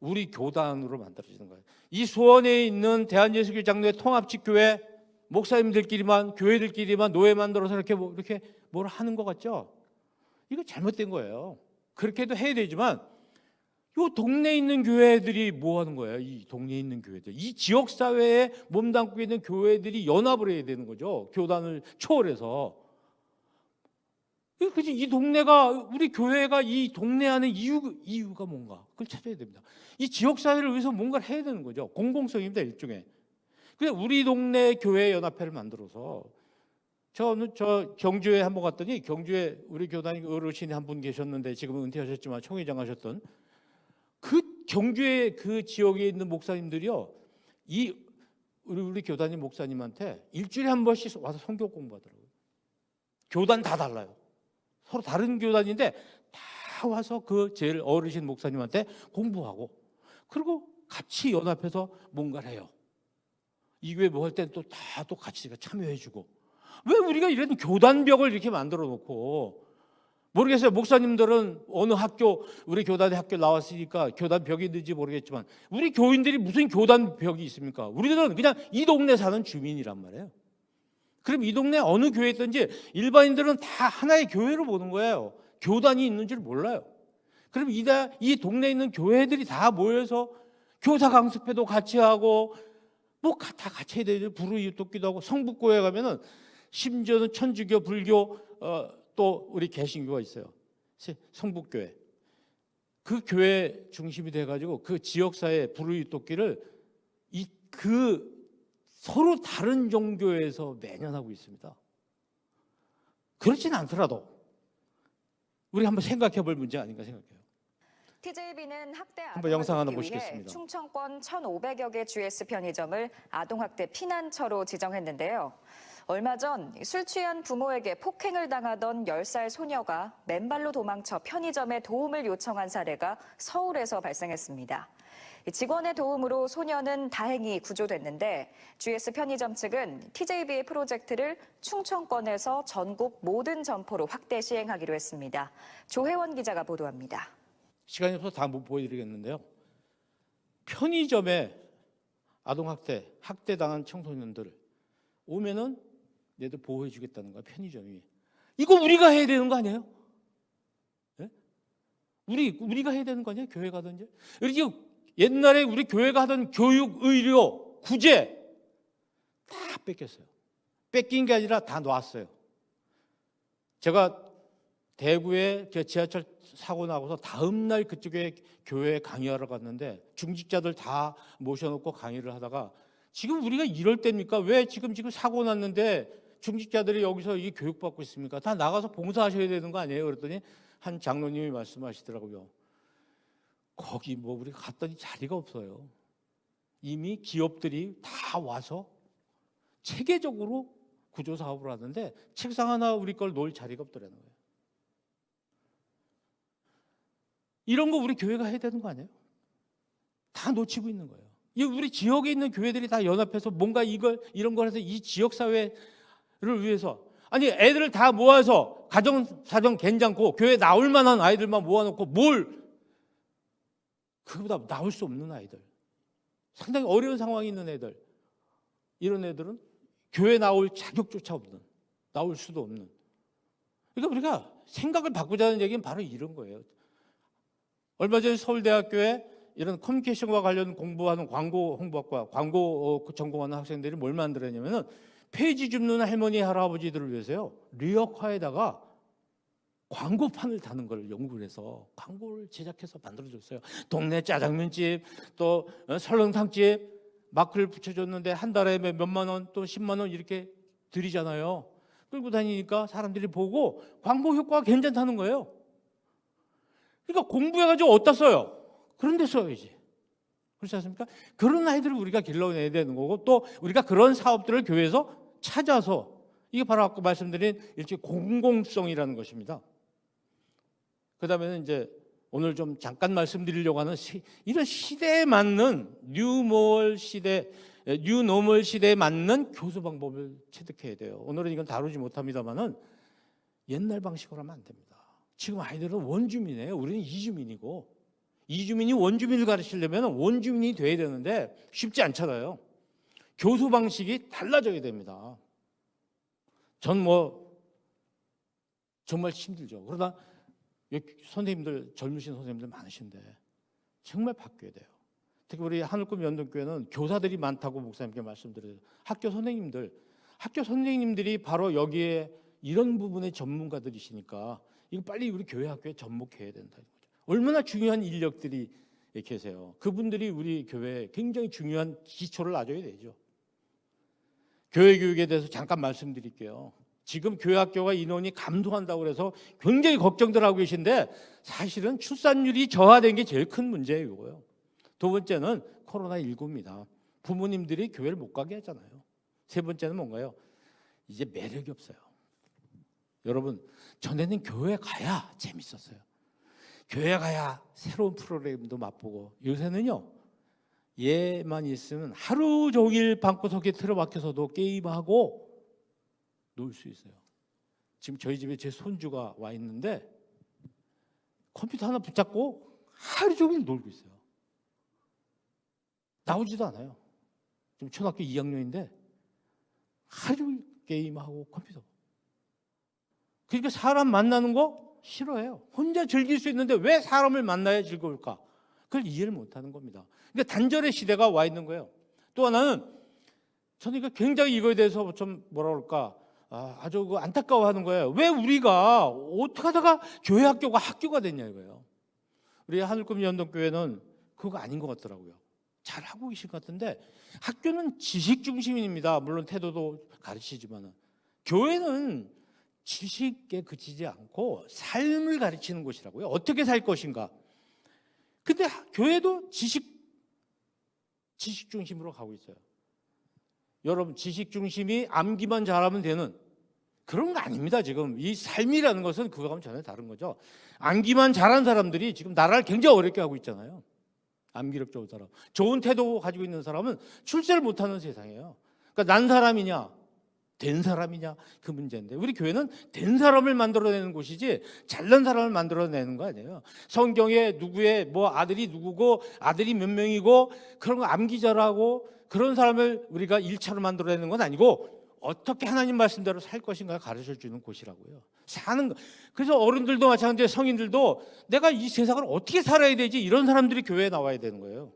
우리 교단으로 만들어지는 거예요. 이 수원에 있는 대한예수교 장로회 통합직교회 목사님들끼리만, 교회들끼리만 노예 만들어서 이렇게 뭘 하는 것 같죠? 이거 잘못된 거예요. 그렇게도 해야 되지만 이 동네에 있는 교회들이 뭐 하는 거예요? 이 동네에 있는 교회들, 이 지역 사회에 몸담고 있는 교회들이 연합을 해야 되는 거죠. 교단을 초월해서. 그지? 이 동네가, 우리 교회가 이 동네 안에 이유가 뭔가 그걸 찾아야 됩니다. 이 지역 사회를 위해서 뭔가를 해야 되는 거죠. 공공성입니다, 일종의. 그래서 우리 동네 교회 연합회를 만들어서 저 경주에 한번 갔더니, 경주에 우리 교단 어르신이 한 분 계셨는데 지금은 은퇴하셨지만 총회장 하셨던, 그 경주의 그 지역에 있는 목사님들이요, 이 우리 교단님 목사님한테 일주일에 한 번씩 와서 성경 공부하더라고요. 교단 다 달라요. 서로 다른 교단인데 다 와서 그 제일 어르신 목사님한테 공부하고, 그리고 같이 연합해서 뭔가를 해요. 이 교회 뭐 할 땐 또 다 또 같이 참여해주고. 왜 우리가 이런 교단벽을 이렇게 만들어 놓고, 모르겠어요. 목사님들은 어느 학교, 우리 교단의 학교 나왔으니까 교단벽이 있는지 모르겠지만, 우리 교인들이 무슨 교단벽이 있습니까? 우리들은 그냥 이 동네 사는 주민이란 말이에요. 그럼 이 동네 어느 교회에 있든지 일반인들은 다 하나의 교회로 보는 거예요. 교단이 있는 줄 몰라요. 그럼 이 동네에 있는 교회들이 다 모여서 교사 강습회도 같이 하고, 뭐 다 같이 해야 되죠. 불우이웃돕기도 하고, 성북교회 가면은 심지어는 천주교, 불교, 또 우리 개신교가 있어요. 성북교회. 그 교회 중심이 돼가지고 그 지역사회 불우이웃돕기를 서로 다른 종교에서 매년 하고 있습니다. 그렇진 않더라도 우리 한번 생각해 볼 문제 아닌가 생각해요. TJB는 학대 한번 영상 하나 아동을 막기 위해 보시겠습니다. 충청권 1,500여 개 GS 편의점을 아동학대 피난처로 지정했는데요. 얼마 전 술 취한 부모에게 폭행을 당하던 10살 소녀가 맨발로 도망쳐 편의점에 도움을 요청한 사례가 서울에서 발생했습니다. 직원의 도움으로 소녀는 다행히 구조됐는데, GS 편의점 측은 TJB의 프로젝트를 충청권에서 전국 모든 점포로 확대 시행하기로 했습니다. 조혜원 기자가 보도합니다. 시간이 없어서 다 못 보여드리겠는데요. 편의점에 학대당한 청소년들 오면은 얘들 보호해 주겠다는 거야, 편의점이. 이거 우리가 해야 되는 거 아니에요? 네? 우리가 해야 되는 거 아니에요? 교회 가든지. 이렇게 옛날에 우리 교회가 하던 교육, 의료, 구제 다 뺏겼어요. 뺏긴 게 아니라 다 놨어요. 제가 대구에 지하철 사고 나고서 다음 날 그쪽에 교회에 강의하러 갔는데 중직자들 다 모셔놓고 강의를 하다가, 지금 우리가 이럴 때입니까? 왜 지금 사고 났는데 중직자들이 여기서 이 교육받고 있습니까? 다 나가서 봉사하셔야 되는 거 아니에요? 그랬더니 한 장로님이 말씀하시더라고요. 거기 뭐 우리가 갔더니 자리가 없어요. 이미 기업들이 다 와서 체계적으로 구조 사업을 하는데 책상 하나 우리 걸 놓을 자리가 없더라는 거예요. 이런 거 우리 교회가 해야 되는 거 아니에요? 다 놓치고 있는 거예요. 우리 지역에 있는 교회들이 다 연합해서 뭔가 이런 걸 해서 이 지역 사회를 위해서, 아니 애들을 다 모아서 가정 사정 괜찮고 교회 나올 만한 아이들만 모아놓고 그보다 나올 수 없는 아이들, 상당히 어려운 상황이 있는 애들, 이런 애들은 교회 나올 자격조차 없는, 나올 수도 없는. 그러니까 우리가 생각을 바꾸자는 얘기는 바로 이런 거예요. 얼마 전에 서울대학교에 이런 커뮤니케이션과 관련 공부하는 광고 홍보학과 광고 전공하는 학생들이 뭘 만들었냐면은 페이지 줍는 할머니 할아버지들을 위해서요, 리어카에다가 광고판을 다는 걸 연구를 해서 광고를 제작해서 만들어줬어요. 동네 짜장면집, 또 설렁탕집 마크를 붙여줬는데 한 달에 몇만 원, 또 10만 원 이렇게 드리잖아요. 끌고 다니니까 사람들이 보고 광고 효과가 괜찮다는 거예요. 그러니까 공부해가지고 어디다 써요? 그런 데 써야지. 그렇지 않습니까? 그런 아이들을 우리가 길러내야 되는 거고, 또 우리가 그런 사업들을 교회에서 찾아서, 이게 바로 아까 말씀드린 일종의 공공성이라는 것입니다. 그 다음에는 이제 오늘 좀 잠깐 말씀드리려고 하는 이런 시대에 맞는 뉴노멀 시대에 맞는 교수 방법을 체득해야 돼요. 오늘은 이건 다루지 못합니다만은 옛날 방식으로 하면 안 됩니다. 지금 아이들은 원주민이에요. 우리는 이주민이고, 이주민이 원주민을 가르치려면 원주민이 돼야 되는데 쉽지 않잖아요. 교수 방식이 달라져야 됩니다. 전 정말 힘들죠. 그러나 선생님들, 젊으신 선생님들 많으신데 정말 바뀌어야 돼요. 특히 우리 하늘꿈 연동교회는 교사들이 많다고 목사님께 말씀드려요. 학교 선생님들이 바로 여기에 이런 부분의 전문가들이시니까 이거 빨리 우리 교회 학교에 접목해야 된다. 얼마나 중요한 인력들이 계세요. 그분들이 우리 교회에 굉장히 중요한 기초를 놔줘야 되죠. 교회 교육에 대해서 잠깐 말씀드릴게요. 지금 교회 학교가 인원이 감소한다고 해서 굉장히 걱정들 하고 계신데 사실은 출산율이 저하된 게 제일 큰 문제예요. 이거요. 두 번째는 코로나19입니다. 부모님들이 교회를 못 가게 하잖아요. 세 번째는 뭔가요? 이제 매력이 없어요. 여러분, 전에는 교회 가야 재밌었어요. 교회 가야 새로운 프로그램도 맛보고, 요새는요 얘만 있으면 하루 종일 방구석에 틀어박혀서도 게임하고 놀 수 있어요. 지금 저희 집에 제 손주가 와 있는데 컴퓨터 하나 붙잡고 하루 종일 놀고 있어요. 나오지도 않아요. 지금 초등학교 2학년인데 하루 종일 게임하고 컴퓨터. 그러니까 사람 만나는 거 싫어해요. 혼자 즐길 수 있는데 왜 사람을 만나야 즐거울까? 그걸 이해를 못하는 겁니다. 그러니까 단절의 시대가 와 있는 거예요. 또 하나는 저는 이거 굉장히 이거에 대해서 좀 뭐라 그럴까, 아주 안타까워하는 거예요. 왜 우리가 어떻게 하다가 교회 학교가 학교가 됐냐 이거예요. 우리 하늘꿈 연동교회는 그거 아닌 것 같더라고요. 잘 하고 계신 것 같은데 학교는 지식 중심입니다. 물론 태도도 가르치지만은 교회는 지식에 그치지 않고 삶을 가르치는 곳이라고요. 어떻게 살 것인가. 근데 교회도 지식 중심으로 가고 있어요. 여러분, 지식 중심이 암기만 잘하면 되는 그런 거 아닙니다. 지금 이 삶이라는 것은 그거하고는 전혀 다른 거죠. 암기만 잘한 사람들이 지금 나라를 굉장히 어렵게 하고 있잖아요. 암기력 좋은 사람, 좋은 태도 가지고 있는 사람은 출세를 못하는 세상이에요. 그러니까 난 사람이냐 된 사람이냐 그 문제인데, 우리 교회는 된 사람을 만들어내는 곳이지 잘난 사람을 만들어내는 거 아니에요. 성경에 누구의 아들이 누구고 아들이 몇 명이고 그런 거 암기 잘하고 그런 사람을 우리가 1차로 만들어내는 건 아니고 어떻게 하나님 말씀대로 살 것인가 가르쳐주는 곳이라고요. 사는 거. 그래서 어른들도 마찬가지로 성인들도 내가 이 세상을 어떻게 살아야 되지, 이런 사람들이 교회에 나와야 되는 거예요.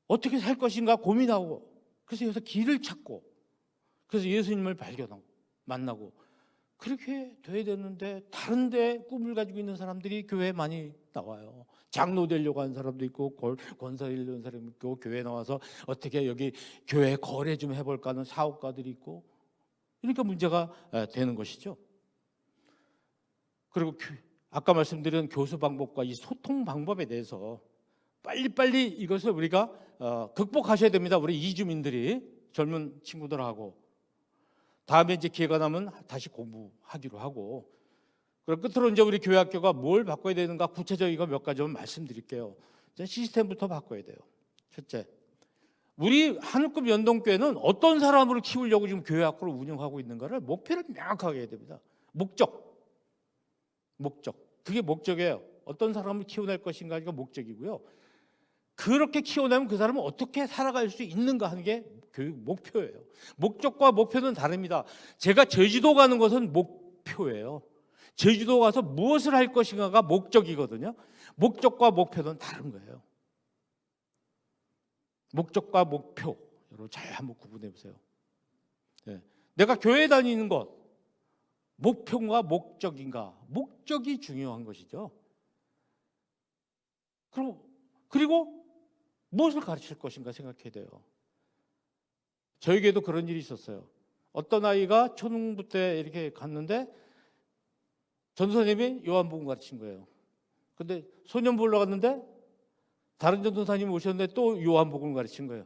어떻게 살 것인가 고민하고, 그래서 여기서 길을 찾고, 그래서 예수님을 발견하고 만나고 그렇게 돼야 되는데, 다른 데 꿈을 가지고 있는 사람들이 교회에 많이 나와요. 장로 되려고 하는 사람도 있고 권사 되려는 사람도 있고, 교회에 나와서 어떻게 여기 교회 거래 좀 해볼까 하는 사업가들이 있고, 그러니까 문제가 되는 것이죠. 그리고 아까 말씀드린 교수 방법과 이 소통 방법에 대해서 빨리빨리 이것을 우리가 극복하셔야 됩니다. 우리 이주민들이, 젊은 친구들하고. 다음에 이제 기회가 나면 다시 공부하기로 하고. 그럼 끝으로 이제 우리 교회 학교가 뭘 바꿔야 되는가, 구체적인 거 몇 가지만 말씀드릴게요. 시스템부터 바꿔야 돼요. 첫째, 우리 하늘꿈 연동교회는 어떤 사람으로 키우려고 지금 교회 학교를 운영하고 있는가를 목표를 명확하게 해야 됩니다. 목적. 그게 목적이에요. 어떤 사람을 키워낼 것인가가 목적이고요. 그렇게 키워내면 그 사람은 어떻게 살아갈 수 있는가 하는 게 교육 목표예요. 목적과 목표는 다릅니다. 제가 제주도 가는 것은 목표예요. 제주도 가서 무엇을 할 것인가가 목적이거든요. 목적과 목표는 다른 거예요. 목적과 목표, 여러분 잘 한번 구분해 보세요. 네. 내가 교회 다니는 것, 목표가 목적인가? 목적이 중요한 것이죠. 그리고 무엇을 가르칠 것인가 생각해야 돼요. 저에게도 그런 일이 있었어요. 어떤 아이가 초등부 때 이렇게 갔는데 전도사님이 요한복음 가르친 거예요. 근데 소년부 올라갔는데 다른 전도사님이 오셨는데 또 요한복음 가르친 거예요.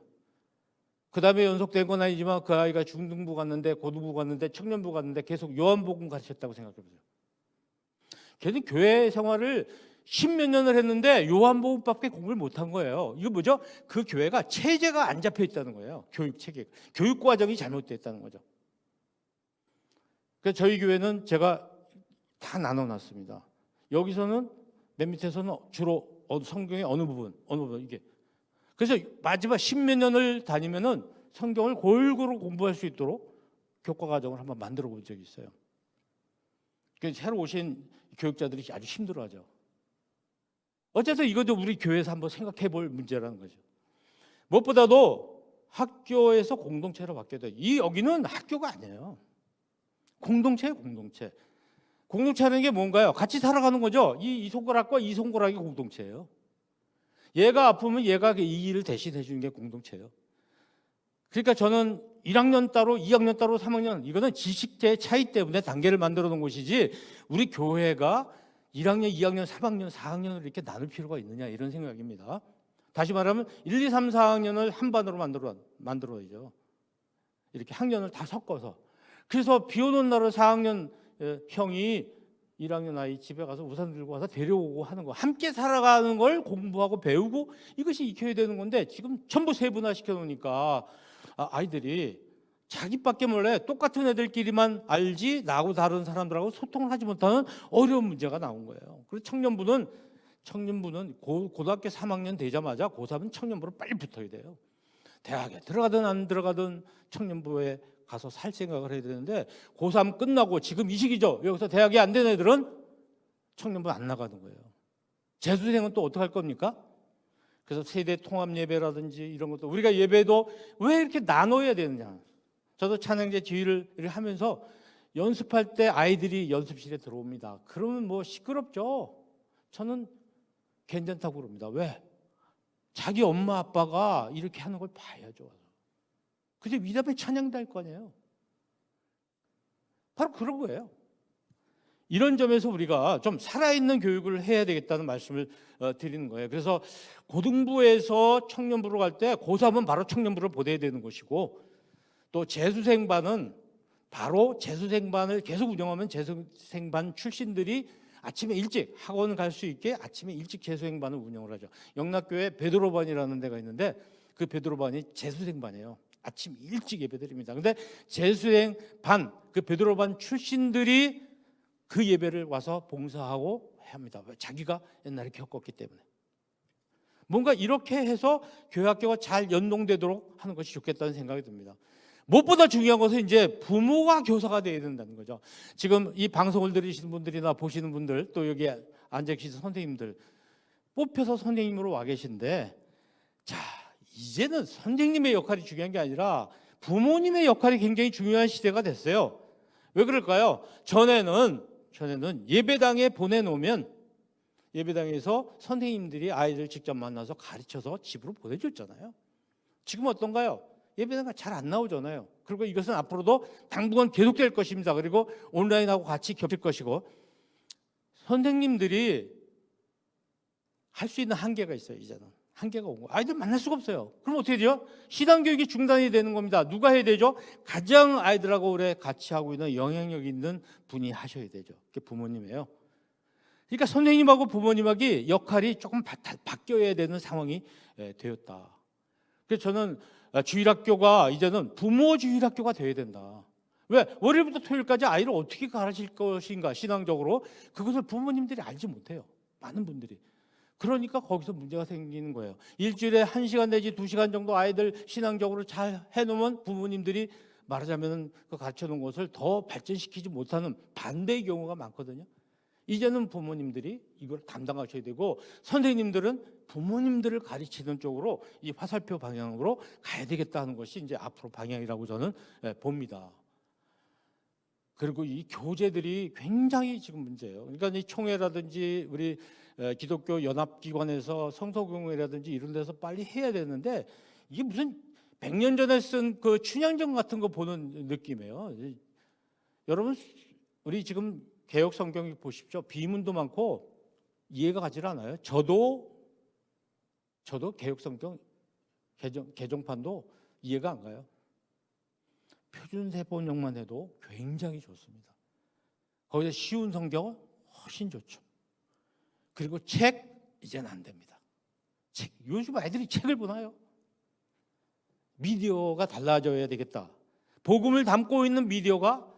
그 다음에 연속된 건 아니지만 그 아이가 중등부 갔는데 고등부 갔는데 청년부 갔는데 계속 요한복음 가르쳤다고 생각해 보세요. 걔는 교회 생활을 10몇 년을 했는데 요한복음밖에 공부를 못한 거예요. 이거 뭐죠? 그 교회가 체제가 안 잡혀 있다는 거예요. 교육 체계, 교육 과정이 잘못됐다는 거죠. 그래서 저희 교회는 제가 다 나눠놨습니다. 여기서는 맨 밑에서는 주로 성경의 어느 부분 이게. 그래서 마지막 10몇 년을 다니면은 성경을 골고루 공부할 수 있도록 교과 과정을 한번 만들어 본 적이 있어요. 그래서 새로 오신 교육자들이 아주 힘들어하죠. 어쨌든 이것도 우리 교회에서 한번 생각해 볼 문제라는 거죠. 무엇보다도 학교에서 공동체로 바뀌어야 돼. 여기는 학교가 아니에요. 공동체예요, 공동체. 공동체라는 게 뭔가요? 같이 살아가는 거죠. 이 손가락과 이 손가락이 공동체예요. 얘가 아프면 얘가 이 일을 대신해 주는 게 공동체예요. 그러니까 저는 1학년 따로, 2학년 따로, 3학년 이거는 지식의 차이 때문에 단계를 만들어 놓은 것이지 우리 교회가 1학년, 2학년, 3학년, 4학년을 이렇게 나눌 필요가 있느냐 이런 생각입니다. 다시 말하면 1, 2, 3, 4학년을 한 반으로 만들어야죠. 이렇게 학년을 다 섞어서. 그래서 비 오는 날은 4학년 형이 1학년 아이 집에 가서 우산 들고 와서 데려오고 하는 거, 함께 살아가는 걸 공부하고 배우고 이것이 익혀야 되는 건데 지금 전부 세분화 시켜놓으니까 아이들이 자기밖에 몰래 똑같은 애들끼리만 알지 나하고 다른 사람들하고 소통을 하지 못하는 어려운 문제가 나온 거예요. 그리고 청년부는 고등학교 3학년 되자마자 고3은 청년부로 빨리 붙어야 돼요. 대학에 들어가든 안 들어가든 청년부에 가서 살 생각을 해야 되는데 고3 끝나고 지금 이 시기죠. 여기서 대학이 안 된 애들은 청년부 안 나가는 거예요. 재수생은 또 어떻게 할 겁니까? 그래서 세대 통합 예배라든지 이런 것도 우리가 예배도 왜 이렇게 나눠야 되느냐. 저도 찬양제 지휘를 하면서 연습할 때 아이들이 연습실에 들어옵니다. 그러면 뭐 시끄럽죠. 저는 괜찮다고 그럽니다. 왜? 자기 엄마 아빠가 이렇게 하는 걸 봐야죠. 그게 미담에 찬양도 할 거 아니에요. 바로 그런 거예요. 이런 점에서 우리가 좀 살아있는 교육을 해야 되겠다는 말씀을 드리는 거예요. 그래서 고등부에서 청년부로 갈 때 고3은 바로 청년부를 보내야 되는 것이고 또 재수생반은 바로 재수생반을 계속 운영하면 재수생반 출신들이 아침에 일찍 학원 갈 수 있게 아침에 일찍 재수생반을 운영을 하죠. 영락교회 베드로반이라는 데가 있는데 그 베드로반이 재수생반이에요. 아침 일찍 예배드립니다. 근데 재수생반 그 베드로반 출신들이 그 예배를 와서 봉사하고 해야 합니다. 왜? 자기가 옛날에 겪었기 때문에. 뭔가 이렇게 해서 교회학교가 잘 연동되도록 하는 것이 좋겠다는 생각이 듭니다. 무엇보다 중요한 것은 이제 부모가 교사가 되어야 된다는 거죠. 지금 이 방송을 들으시는 분들이나 보시는 분들 또 여기 앉아 계신 선생님들 뽑혀서 선생님으로 와 계신데 자 이제는 선생님의 역할이 중요한 게 아니라 부모님의 역할이 굉장히 중요한 시대가 됐어요. 왜 그럴까요? 전에는 예배당에 보내놓으면 예배당에서 선생님들이 아이들 직접 만나서 가르쳐서 집으로 보내줬잖아요. 지금 어떤가요? 예배당가 잘 안 나오잖아요. 그리고 이것은 앞으로도 당분간 계속될 것입니다. 그리고 온라인하고 같이 겹칠 것이고 선생님들이 할 수 있는 한계가 있어요. 이제는 한계가 온 거예요. 아이들 만날 수가 없어요. 그럼 어떻게 돼요? 신앙교육이 중단이 되는 겁니다. 누가 해야 되죠? 가장 아이들하고 오래 같이 하고 있는 영향력 있는 분이 하셔야 되죠. 그게 부모님이에요. 그러니까 선생님하고 부모님하고 역할이 조금 바뀌어야 되는 상황이 되었다. 그래서 저는 주일학교가 이제는 부모 주일학교가 되어야 된다. 왜? 월요일부터 토요일까지 아이를 어떻게 가르칠 것인가 신앙적으로 그것을 부모님들이 알지 못해요. 많은 분들이. 그러니까 거기서 문제가 생기는 거예요. 일주일에 1시간 내지 2시간 정도 아이들 신앙적으로 잘 해놓으면 부모님들이 말하자면 그 가르쳐놓은 것을 더 발전시키지 못하는 반대의 경우가 많거든요. 이제는 부모님들이 이걸 담당하셔야 되고 선생님들은 부모님들을 가르치는 쪽으로 이 화살표 방향으로 가야 되겠다 하는 것이 이제 앞으로 방향이라고 저는 봅니다. 그리고 이 교재들이 굉장히 지금 문제예요. 그러니까 이 총회라든지 우리 기독교 연합기관에서 성서공회라든지 이런 데서 빨리 해야 되는데 이게 무슨 100년 전에 쓴 그 춘향전 같은 거 보는 느낌이에요. 여러분 우리 지금 개역 성경 보십시오. 비문도 많고 이해가 가지 않아요. 저도 개역 성경 개정판도 이해가 안 가요. 표준 세번역만 해도 굉장히 좋습니다. 거기서 쉬운 성경은 훨씬 좋죠. 그리고 책 이제는 안 됩니다. 책 요즘 아이들이 책을 보나요? 미디어가 달라져야 되겠다. 복음을 담고 있는 미디어가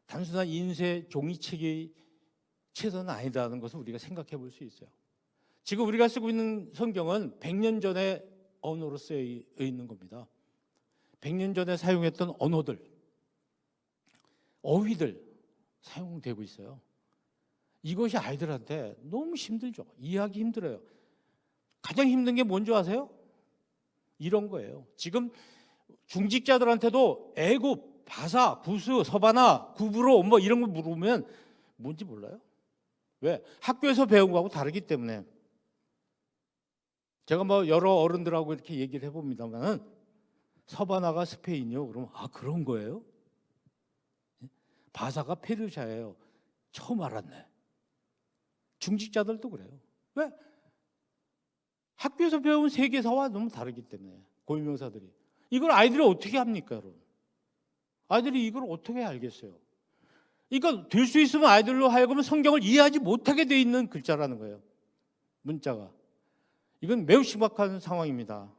단순한 인쇄 종이책이 최선은 아니다는 것을 우리가 생각해 볼 수 있어요. 지금 우리가 쓰고 있는 성경은 100년 전의 언어로 쓰여 있는 겁니다. 100년 전에 사용했던 언어들, 어휘들 사용되고 있어요. 이것이 아이들한테 너무 힘들죠. 이해하기 힘들어요. 가장 힘든 게 뭔지 아세요? 이런 거예요. 지금 중직자들한테도 애굽, 바사, 구스, 서바나, 구브로 뭐 이런 거 물으면 뭔지 몰라요. 왜? 학교에서 배운 거하고 다르기 때문에. 제가 뭐 여러 어른들하고 이렇게 얘기를 해봅니다만은 서바나가 스페인이요. 그러면 아 그런 거예요? 바사가 페르시아예요. 처음 알았네. 중직자들도 그래요. 왜? 학교에서 배운 세계사와 너무 다르기 때문에 고유명사들이. 이걸 아이들이 어떻게 합니까, 여러분? 아이들이 이걸 어떻게 알겠어요? 그러니까 될 수 있으면 아이들로 하여금 성경을 이해하지 못하게 돼 있는 글자라는 거예요. 문자가. 이건 매우 심각한 상황입니다.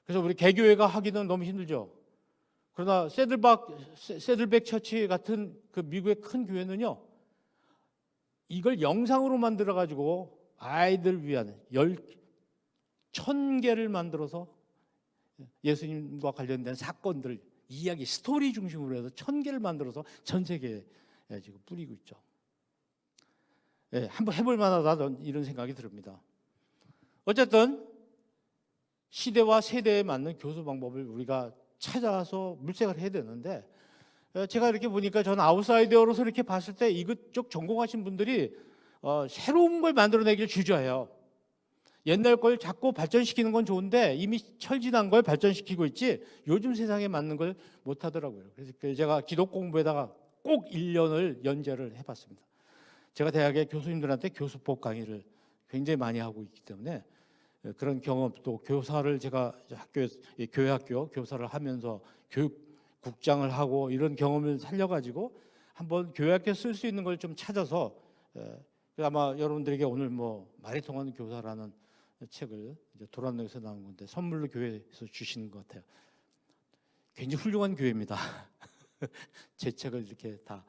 그래서 우리 개교회가 하기는 너무 힘들죠. 그러나 세들백 처치 같은 그 미국의 큰 교회는요, 이걸 영상으로 만들어 가지고 아이들 위한 1000개를 만들어서 예수님과 관련된 사건들, 이야기, 스토리 중심으로 해서 1000개를 만들어서 전 세계에 지금 뿌리고 있죠. 예, 한번 해볼 만하다 이런 생각이 듭니다. 어쨌든 시대와 세대에 맞는 교수 방법을 우리가 찾아서 물색을 해야 되는데, 제가 이렇게 보니까 저는 아웃사이더로서 이렇게 봤을 때 이것 전공하신 분들이 새로운 걸 만들어내기를 주저해요. 옛날 걸 자꾸 발전시키는 건 좋은데 이미 철진한 걸 발전시키고 있지 요즘 세상에 맞는 걸 못하더라고요. 그래서 제가 기독 공부에다가 꼭 1년을 연재를 해봤습니다. 제가 대학의 교수님들한테 교수법 강의를 굉장히 많이 하고 있기 때문에 그런 경험, 또 교사를 제가 교회학교 교사를 하면서 교육국장을 하고 이런 경험을 살려가지고 한번 교회학교에 쓸 수 있는 걸 좀 찾아서, 아마 여러분들에게 오늘 뭐 말이 통하는 교사라는 책을 이제 도란노에서 나온 건데 선물로 교회에서 주시는 것 같아요. 굉장히 훌륭한 교회입니다. 제 책을 이렇게 다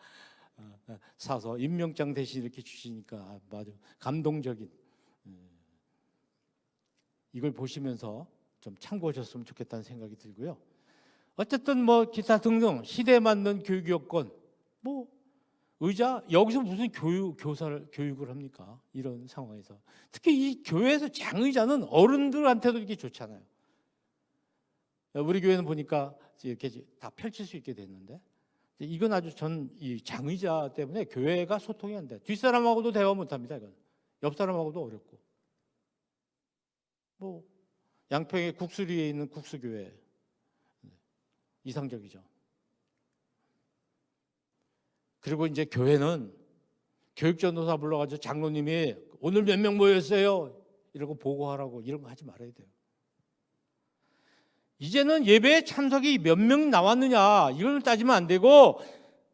사서 임명장 대신 이렇게 주시니까 아주 감동적인, 이걸 보시면서 좀 참고하셨으면 좋겠다는 생각이 들고요. 어쨌든 뭐 기타 등등 시대에 맞는 교육 여건, 뭐 의자 여기서 무슨 교육을 합니까? 이런 상황에서 특히 이 교회에서 장의자는 어른들한테도 이렇게 좋잖아요. 우리 교회는 보니까 이렇게 다 펼칠 수 있게 됐는데, 이건 아주 전 이 장의자 때문에 교회가 소통이 안 돼. 뒷사람하고도 대화 못 합니다. 이건 옆 사람하고도 어렵고. 뭐 양평의 국수리에 있는 국수교회 이상적이죠. 그리고 이제 교회는 교육전도사 불러가지고 장로님이 오늘 몇 명 모였어요 이러고 보고하라고 이런 거 하지 말아야 돼요. 이제는 예배에 참석이 몇 명 나왔느냐 이걸 따지면 안 되고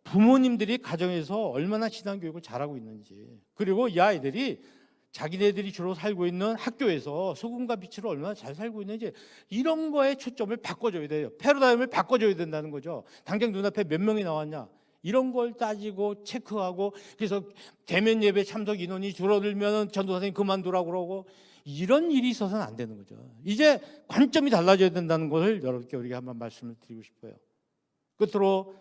부모님들이 가정에서 얼마나 신앙교육을 잘하고 있는지, 그리고 이 아이들이 자기네들이 주로 살고 있는 학교에서 소금과 빛으로 얼마나 잘 살고 있는지, 이런 거에 초점을 바꿔줘야 돼요. 패러다임을 바꿔줘야 된다는 거죠. 당장 눈앞에 몇 명이 나왔냐 이런 걸 따지고 체크하고, 그래서 대면 예배 참석 인원이 줄어들면 전도사 선생님 그만두라고 그러고, 이런 일이 있어서는 안 되는 거죠. 이제 관점이 달라져야 된다는 것을 여러분께 우리가 한번 말씀을 드리고 싶어요. 끝으로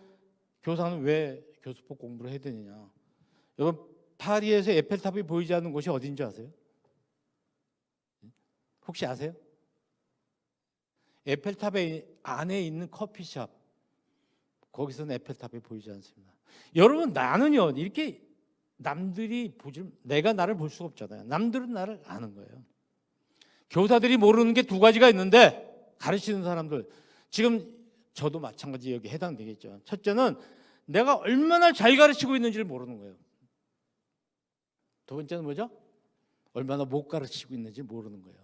교사는 왜 교수법 공부를 해야 되느냐. 여러분, 파리에서 에펠탑이 보이지 않는 곳이 어딘지 아세요? 혹시 아세요? 에펠탑 안에 있는 커피숍, 거기서는 에펠탑이 보이지 않습니다. 여러분, 나는요 이렇게 남들이 보지, 내가 나를 볼 수가 없잖아요. 남들은 나를 아는 거예요. 교사들이 모르는 게 두 가지가 있는데, 가르치는 사람들, 지금 저도 마찬가지 여기 해당되겠죠. 첫째는 내가 얼마나 잘 가르치고 있는지를 모르는 거예요. 두 번째는 뭐죠? 얼마나 못 가르치고 있는지 모르는 거예요.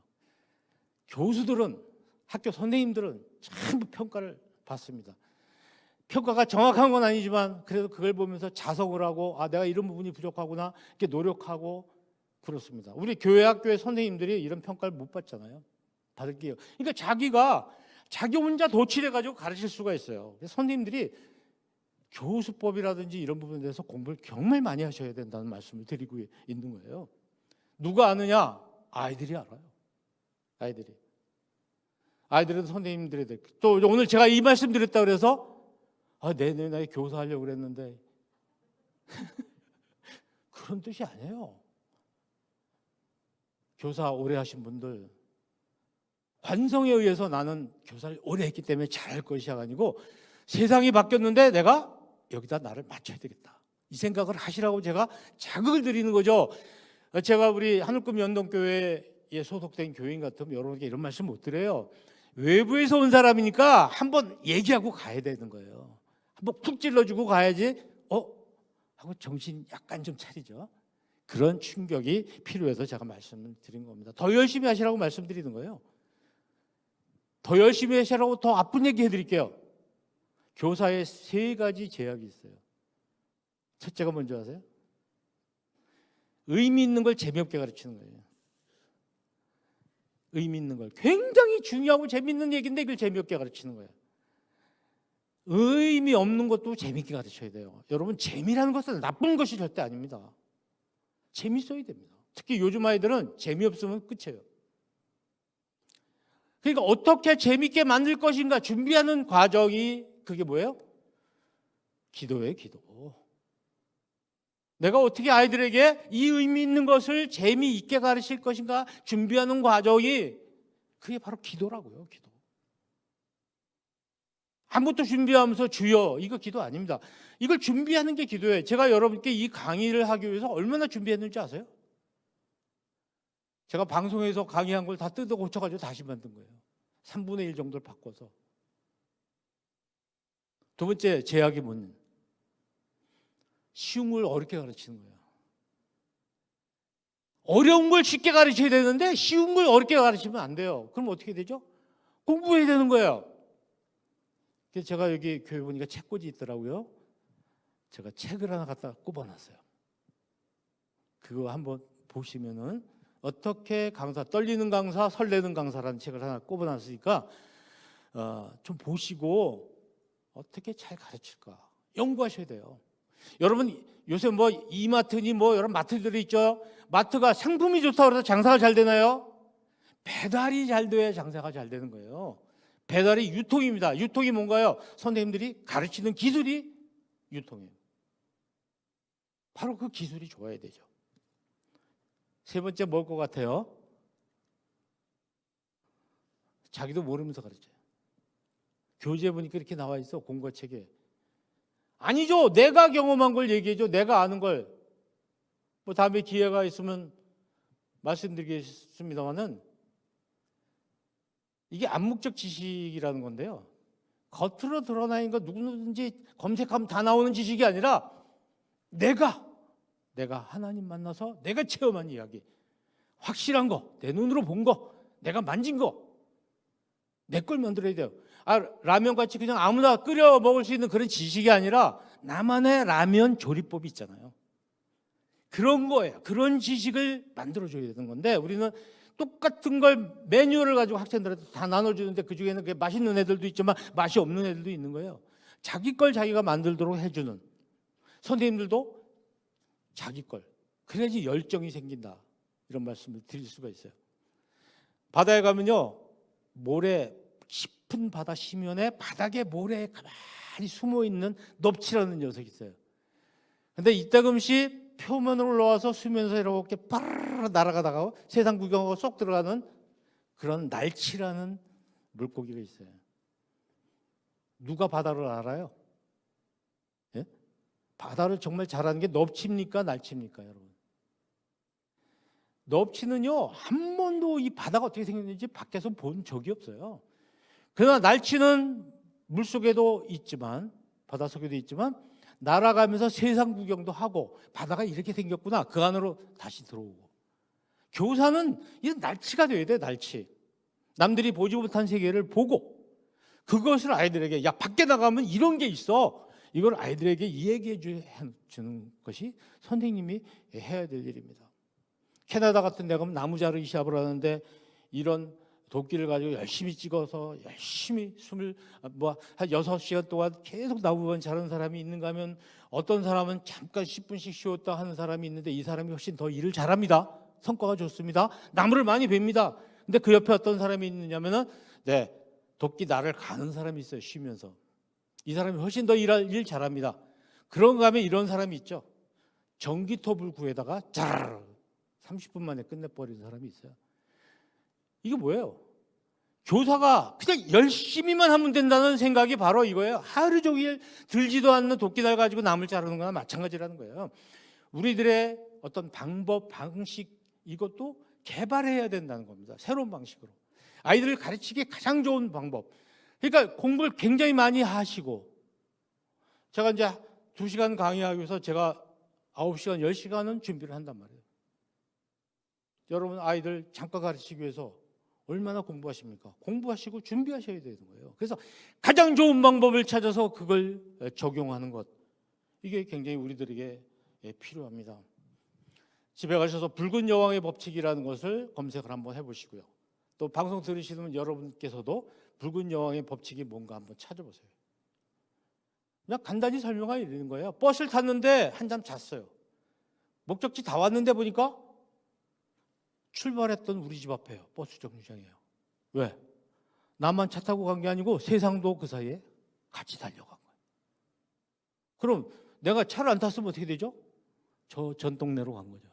교수들은, 학교 선생님들은 전부 평가를 받습니다. 평가가 정확한 건 아니지만 그래도 그걸 보면서 자성을 하고, 아 내가 이런 부분이 부족하구나 이렇게 노력하고 그렇습니다. 우리 교회 학교의 선생님들이 이런 평가를 못 받잖아요. 받을게요. 그러니까 자기 혼자 도취돼가지고 가르칠 수가 있어요. 선생님들이 교수법이라든지 이런 부분에 대해서 공부를 정말 많이 하셔야 된다는 말씀을 드리고 있는 거예요. 누가 아느냐? 아이들이 알아요. 아이들은 선생님들에 대해. 또 오늘 제가 이 말씀 드렸다 그래서 내년에 교사하려고 그랬는데 그런 뜻이 아니에요. 교사 오래 하신 분들, 관성에 의해서 나는 교사를 오래 했기 때문에 잘할 것이 아니고 세상이 바뀌었는데 내가 여기다 나를 맞춰야 되겠다, 이 생각을 하시라고 제가 자극을 드리는 거죠. 제가 우리 하늘꿈 연동교회에 소속된 교인 같으면 여러분께 이런 말씀 못 드려요. 외부에서 온 사람이니까 한번 얘기하고 가야 되는 거예요. 한번 푹 찔러주고 가야지 하고 정신 약간 좀 차리죠. 그런 충격이 필요해서 제가 말씀을 드린 겁니다. 더 열심히 하시라고 말씀드리는 거예요. 더 열심히 하시라고 더 아픈 얘기 해드릴게요. 교사에 3가지 제약이 있어요. 첫째가 뭔지 아세요? 의미 있는 걸 재미없게 가르치는 거예요. 의미 있는 걸, 굉장히 중요하고 재미있는 얘기인데 이걸 재미없게 가르치는 거예요. 의미 없는 것도 재미있게 가르쳐야 돼요. 여러분, 재미라는 것은 나쁜 것이 절대 아닙니다. 재미있어야 됩니다. 특히 요즘 아이들은 재미없으면 끝이에요. 그러니까 어떻게 재미있게 만들 것인가 준비하는 과정이 그게 뭐예요? 기도예요, 기도. 내가 어떻게 아이들에게 이 의미 있는 것을 재미있게 가르칠 것인가 준비하는 과정이 그게 바로 기도라고요, 기도. 아무것도 준비하면서 주여, 이거 기도 아닙니다. 이걸 준비하는 게 기도예요. 제가 여러분께 이 강의를 하기 위해서 얼마나 준비했는지 아세요? 제가 방송에서 강의한 걸 다 뜯어 고쳐가지고 다시 만든 거예요. 3분의 1 정도를 바꿔서. 두 번째 제약이 뭐냐? 쉬운 걸 어렵게 가르치는 거예요. 어려운 걸 쉽게 가르쳐야 되는데 쉬운 걸 어렵게 가르치면 안 돼요. 그럼 어떻게 되죠? 공부해야 되는 거예요. 그래서 제가 여기 교회 보니까 책꽂이 있더라고요. 제가 책을 하나 갖다 꼽아놨어요. 그거 한번 보시면은 어떻게 강사, 떨리는 강사, 설레는 강사라는 책을 하나 꼽아놨으니까 좀 보시고 어떻게 잘 가르칠까 연구하셔야 돼요. 여러분, 요새 뭐 이마트니 뭐 여러 마트들이 있죠. 마트가 상품이 좋다고 해서 장사가 잘 되나요? 배달이 잘 돼야 장사가 잘 되는 거예요. 배달이 유통입니다. 유통이 뭔가요? 선생님들이 가르치는 기술이 유통이에요. 바로 그 기술이 좋아야 되죠. 세 번째 뭘 것 같아요? 자기도 모르면서 가르쳐요. 교재에 보니까 이렇게 나와 있어, 공과책에. 아니죠. 내가 경험한 걸 얘기해줘. 내가 아는 걸. 뭐 다음에 기회가 있으면 말씀드리겠습니다만은 이게 암묵적 지식이라는 건데요. 겉으로 드러나는 거 누구든지 검색하면 다 나오는 지식이 아니라 내가 하나님 만나서 내가 체험한 이야기, 확실한 거, 내 눈으로 본 거, 내가 만진 거, 내 걸 만들어야 돼요. 라면같이 그냥 아무나 끓여 먹을 수 있는 그런 지식이 아니라 나만의 라면 조리법이 있잖아요. 그런 거예요. 그런 지식을 만들어줘야 되는 건데 우리는 똑같은 걸 메뉴를 가지고 학생들한테 다 나눠주는데 그중에는 그게 맛있는 애들도 있지만 맛이 없는 애들도 있는 거예요. 자기 걸 자기가 만들도록 해주는 선생님들도 자기 걸, 그래야지 열정이 생긴다, 이런 말씀을 드릴 수가 있어요. 바다에 가면요, 모래, 깊은 바다 심연에 바닥에 모래에 가만히 숨어있는 넙치라는 녀석이 있어요. 근데 이따금씩 표면으로 올라와서 수면에서 이렇게 빠르르 날아가다가 세상 구경하고 쏙 들어가는 그런 날치라는 물고기가 있어요. 누가 바다를 알아요? 예? 바다를 정말 잘 아는 게 넙치입니까, 날치입니까, 여러분? 넙치는요, 한 번도 이 바다가 어떻게 생겼는지 밖에서 본 적이 없어요. 그러나 날치는 물속에도 있지만, 바닷속에도 있지만 날아가면서 세상 구경도 하고 바다가 이렇게 생겼구나, 그 안으로 다시 들어오고. 교사는 이 날치가 돼야 돼, 날치. 남들이 보지 못한 세계를 보고 그것을 아이들에게, 야, 밖에 나가면 이런 게 있어, 이걸 아이들에게 이야기해 주는 것이 선생님이 해야 될 일입니다. 캐나다 같은 데 가면 나무자르기 시합을 하는데 이런 도끼를 가지고 열심히 찍어서 열심히 한 6시간 동안 계속 나무만 자르는 사람이 있는가 하면 어떤 사람은 잠깐 10분씩 쉬었다 하는 사람이 있는데 이 사람이 훨씬 더 일을 잘합니다. 성과가 좋습니다. 나무를 많이 뱀니다. 근데 그 옆에 어떤 사람이 있느냐면은 네, 도끼 날을 가는 사람이 있어요. 쉬면서. 이 사람이 훨씬 더 일 잘합니다. 그런가 하면 이런 사람이 있죠. 전기톱을 구해다가 짜르르 30분 만에 끝내버리는 사람이 있어요. 이게 뭐예요? 교사가 그냥 열심히만 하면 된다는 생각이 바로 이거예요. 하루 종일 들지도 않는 도끼날 가지고 나무를 자르는 거나 마찬가지라는 거예요. 우리들의 어떤 방법, 방식 이것도 개발해야 된다는 겁니다. 새로운 방식으로. 아이들을 가르치기 가장 좋은 방법. 그러니까 공부를 굉장히 많이 하시고 제가 이제 2시간 강의하기 위해서 제가 9시간, 10시간은 준비를 한단 말이에요. 여러분 아이들 잠깐 가르치기 위해서 얼마나 공부하십니까? 공부하시고 준비하셔야 되는 거예요. 그래서 가장 좋은 방법을 찾아서 그걸 적용하는 것. 이게 굉장히 우리들에게 필요합니다. 집에 가셔서 붉은 여왕의 법칙이라는 것을 검색을 한번 해보시고요. 또 방송 들으시는 여러분께서도 붉은 여왕의 법칙이 뭔가 한번 찾아보세요. 그냥 간단히 설명하기 이러는 거예요. 버스를 탔는데 한잠 잤어요. 목적지 다 왔는데 보니까 출발했던 우리 집 앞에요. 버스 정류장이에요. 왜? 나만 차 타고 간 게 아니고 세상도 그 사이에 같이 달려간 거예요. 그럼 내가 차를 안 탔으면 어떻게 되죠? 저 전 동네로 간 거죠.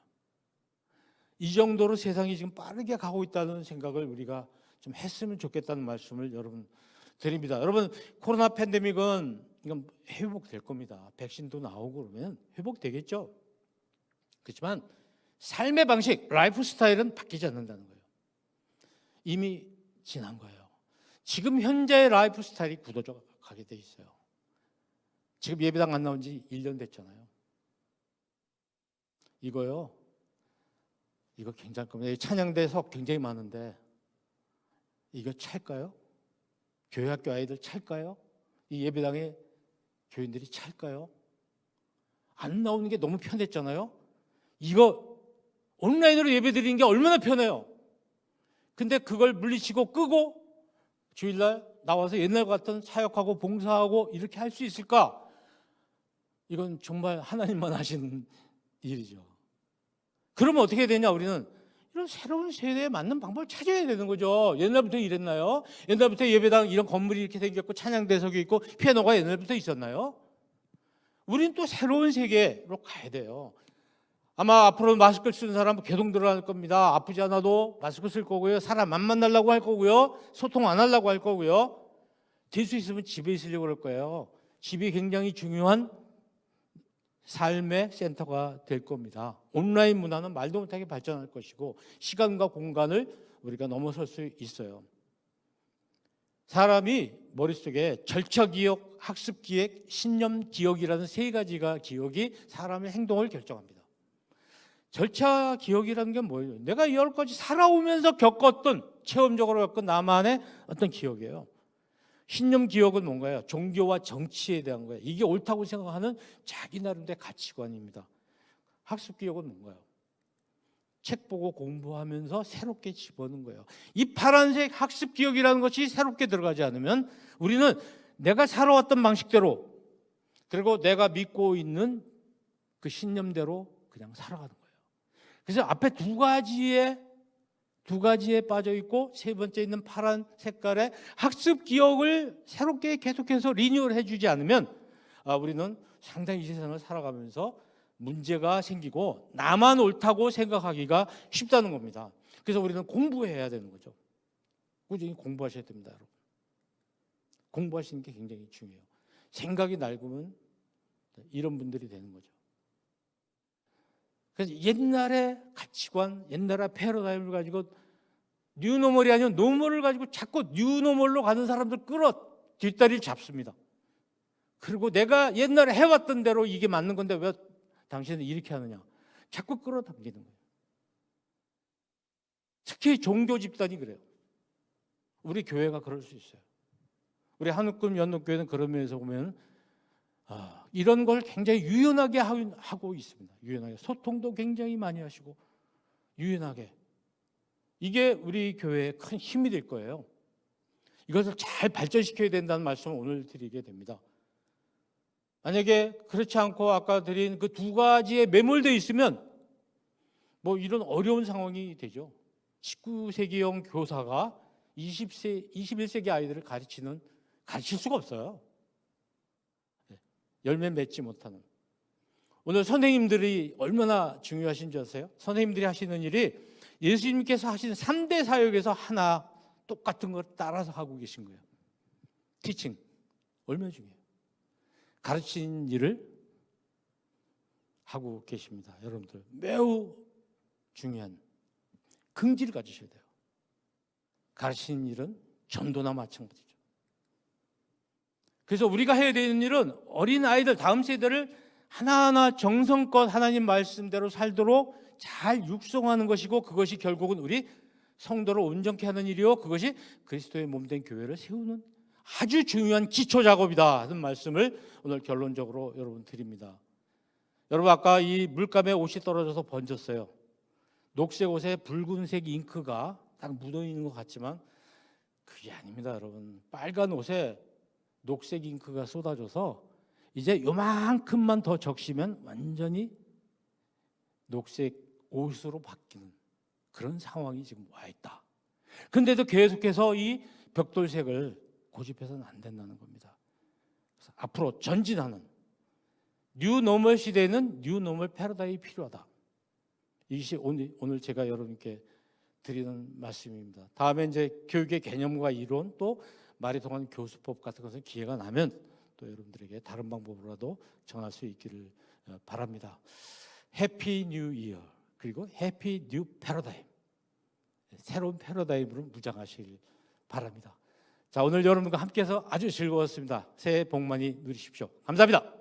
이 정도로 세상이 지금 빠르게 가고 있다는 생각을 우리가 좀 했으면 좋겠다는 말씀을 여러분 드립니다. 여러분 코로나 팬데믹은 이건 회복될 겁니다. 백신도 나오고 그러면 회복되겠죠. 그렇지만 삶의 방식, 라이프 스타일은 바뀌지 않는다는 거예요. 이미 지난 거예요. 지금 현재의 라이프 스타일이 굳어져 가게 돼 있어요. 지금 예배당 안 나온 지 1년 됐잖아요. 이거 괜찮을 겁니다. 찬양대석 굉장히 많은데 이거 찰까요? 교회 학교 아이들 찰까요? 이 예배당에 교인들이 찰까요? 안 나오는 게 너무 편했잖아요. 이거 온라인으로 예배 드리는 게 얼마나 편해요. 근데 그걸 물리치고 끄고 주일날 나와서 옛날 같은 사역하고 봉사하고 이렇게 할 수 있을까? 이건 정말 하나님만 하시는 일이죠. 그러면 어떻게 되냐? 우리는 이런 새로운 세대에 맞는 방법을 찾아야 되는 거죠. 옛날부터 이랬나요? 옛날부터 예배당 이런 건물이 이렇게 생겼고 찬양대석이 있고 피아노가 옛날부터 있었나요? 우리는 또 새로운 세계로 가야 돼요. 아마 앞으로 마스크 쓰는 사람은 개동 들어갈 겁니다. 아프지 않아도 마스크 쓸 거고요. 사람 안 만나려고 할 거고요. 소통 안 하려고 할 거고요. 될 수 있으면 집에 있으려고 그럴 거예요. 집이 굉장히 중요한 삶의 센터가 될 겁니다. 온라인 문화는 말도 못하게 발전할 것이고 시간과 공간을 우리가 넘어설 수 있어요. 사람이 머릿속에 절차기억, 학습기획, 신념기억이라는 세 가지가 기억이 사람의 행동을 결정합니다. 절차 기억이라는 게 뭐예요? 내가 여기까지 살아오면서 겪었던 체험적으로 겪은 나만의 어떤 기억이에요. 신념 기억은 뭔가요? 종교와 정치에 대한 거예요. 이게 옳다고 생각하는 자기 나름대로 가치관입니다. 학습 기억은 뭔가요? 책 보고 공부하면서 새롭게 집어넣는 거예요. 이 파란색 학습 기억이라는 것이 새롭게 들어가지 않으면 우리는 내가 살아왔던 방식대로 그리고 내가 믿고 있는 그 신념대로 그냥 살아가는 거예요. 그래서 앞에 두 가지에 빠져 있고 세 번째 있는 파란 색깔의 학습 기억을 새롭게 계속해서 리뉴얼 해주지 않으면 우리는 상당히 이 세상을 살아가면서 문제가 생기고 나만 옳다고 생각하기가 쉽다는 겁니다. 그래서 우리는 공부해야 되는 거죠. 꾸준히 공부하셔야 됩니다, 여러분. 공부하시는 게 굉장히 중요해요. 생각이 낡으면 이런 분들이 되는 거죠. 그래서 옛날의 가치관, 옛날의 패러다임을 가지고 뉴노멀이 아니라 노멀을 가지고 자꾸 뉴노멀로 가는 사람들 끌어 뒷다리를 잡습니다. 그리고 내가 옛날에 해왔던 대로 이게 맞는 건데 왜 당신은 이렇게 하느냐? 자꾸 끌어당기는 거예요. 특히 종교 집단이 그래요. 우리 교회가 그럴 수 있어요. 우리 한국금 연동교회는 그런 면에서 보면 이런 걸 굉장히 유연하게 하고 있습니다. 유연하게 소통도 굉장히 많이 하시고 유연하게 이게 우리 교회의 큰 힘이 될 거예요. 이것을 잘 발전시켜야 된다는 말씀을 오늘 드리게 됩니다. 만약에 그렇지 않고 아까 드린 그 두 가지에 매몰되어 있으면 뭐 이런 어려운 상황이 되죠. 19세기형 교사가 21세기 아이들을 가르칠 수가 없어요. 열매 맺지 못하는. 오늘 선생님들이 얼마나 중요하신 줄 아세요? 선생님들이 하시는 일이 예수님께서 하신 3대 사역에서 하나 똑같은 걸 따라서 하고 계신 거예요. 티칭. 얼마나 중요해요. 가르치는 일을 하고 계십니다. 여러분들 매우 중요한 긍지를 가지셔야 돼요. 가르치는 일은 전도나 마찬가지죠. 그래서 우리가 해야 되는 일은 어린 아이들, 다음 세대를 하나하나 정성껏 하나님 말씀대로 살도록 잘 육성하는 것이고, 그것이 결국은 우리 성도를 온전케 하는 일이요, 그것이 그리스도의 몸된 교회를 세우는 아주 중요한 기초 작업이다 하는 말씀을 오늘 결론적으로 여러분 드립니다. 여러분, 아까 이 물감에 옷이 떨어져서 번졌어요. 녹색 옷에 붉은색 잉크가 딱 묻어 있는 것 같지만 그게 아닙니다. 여러분, 빨간 옷에 녹색 잉크가 쏟아져서 이제 요만큼만 더 적시면 완전히 녹색 옷으로 바뀌는 그런 상황이 지금 와 있다. 근데도 계속해서 이 벽돌색을 고집해서는 안 된다는 겁니다. 그래서 앞으로 전진하는 뉴 노멀 시대에는 뉴 노멀 패러다임이 필요하다. 이것이 오늘 제가 여러분께 드리는 말씀입니다. 다음에 이제 교육의 개념과 이론, 또 말이 통하는 교수법 같은 것은 기회가 나면 또 여러분들에게 다른 방법으로라도 전할 수 있기를 바랍니다. 해피 뉴 이어, 그리고 해피 뉴 패러다임, 새로운 패러다임으로 무장하시길 바랍니다. 자, 오늘 여러분과 함께해서 아주 즐거웠습니다. 새해 복 많이 누리십시오. 감사합니다.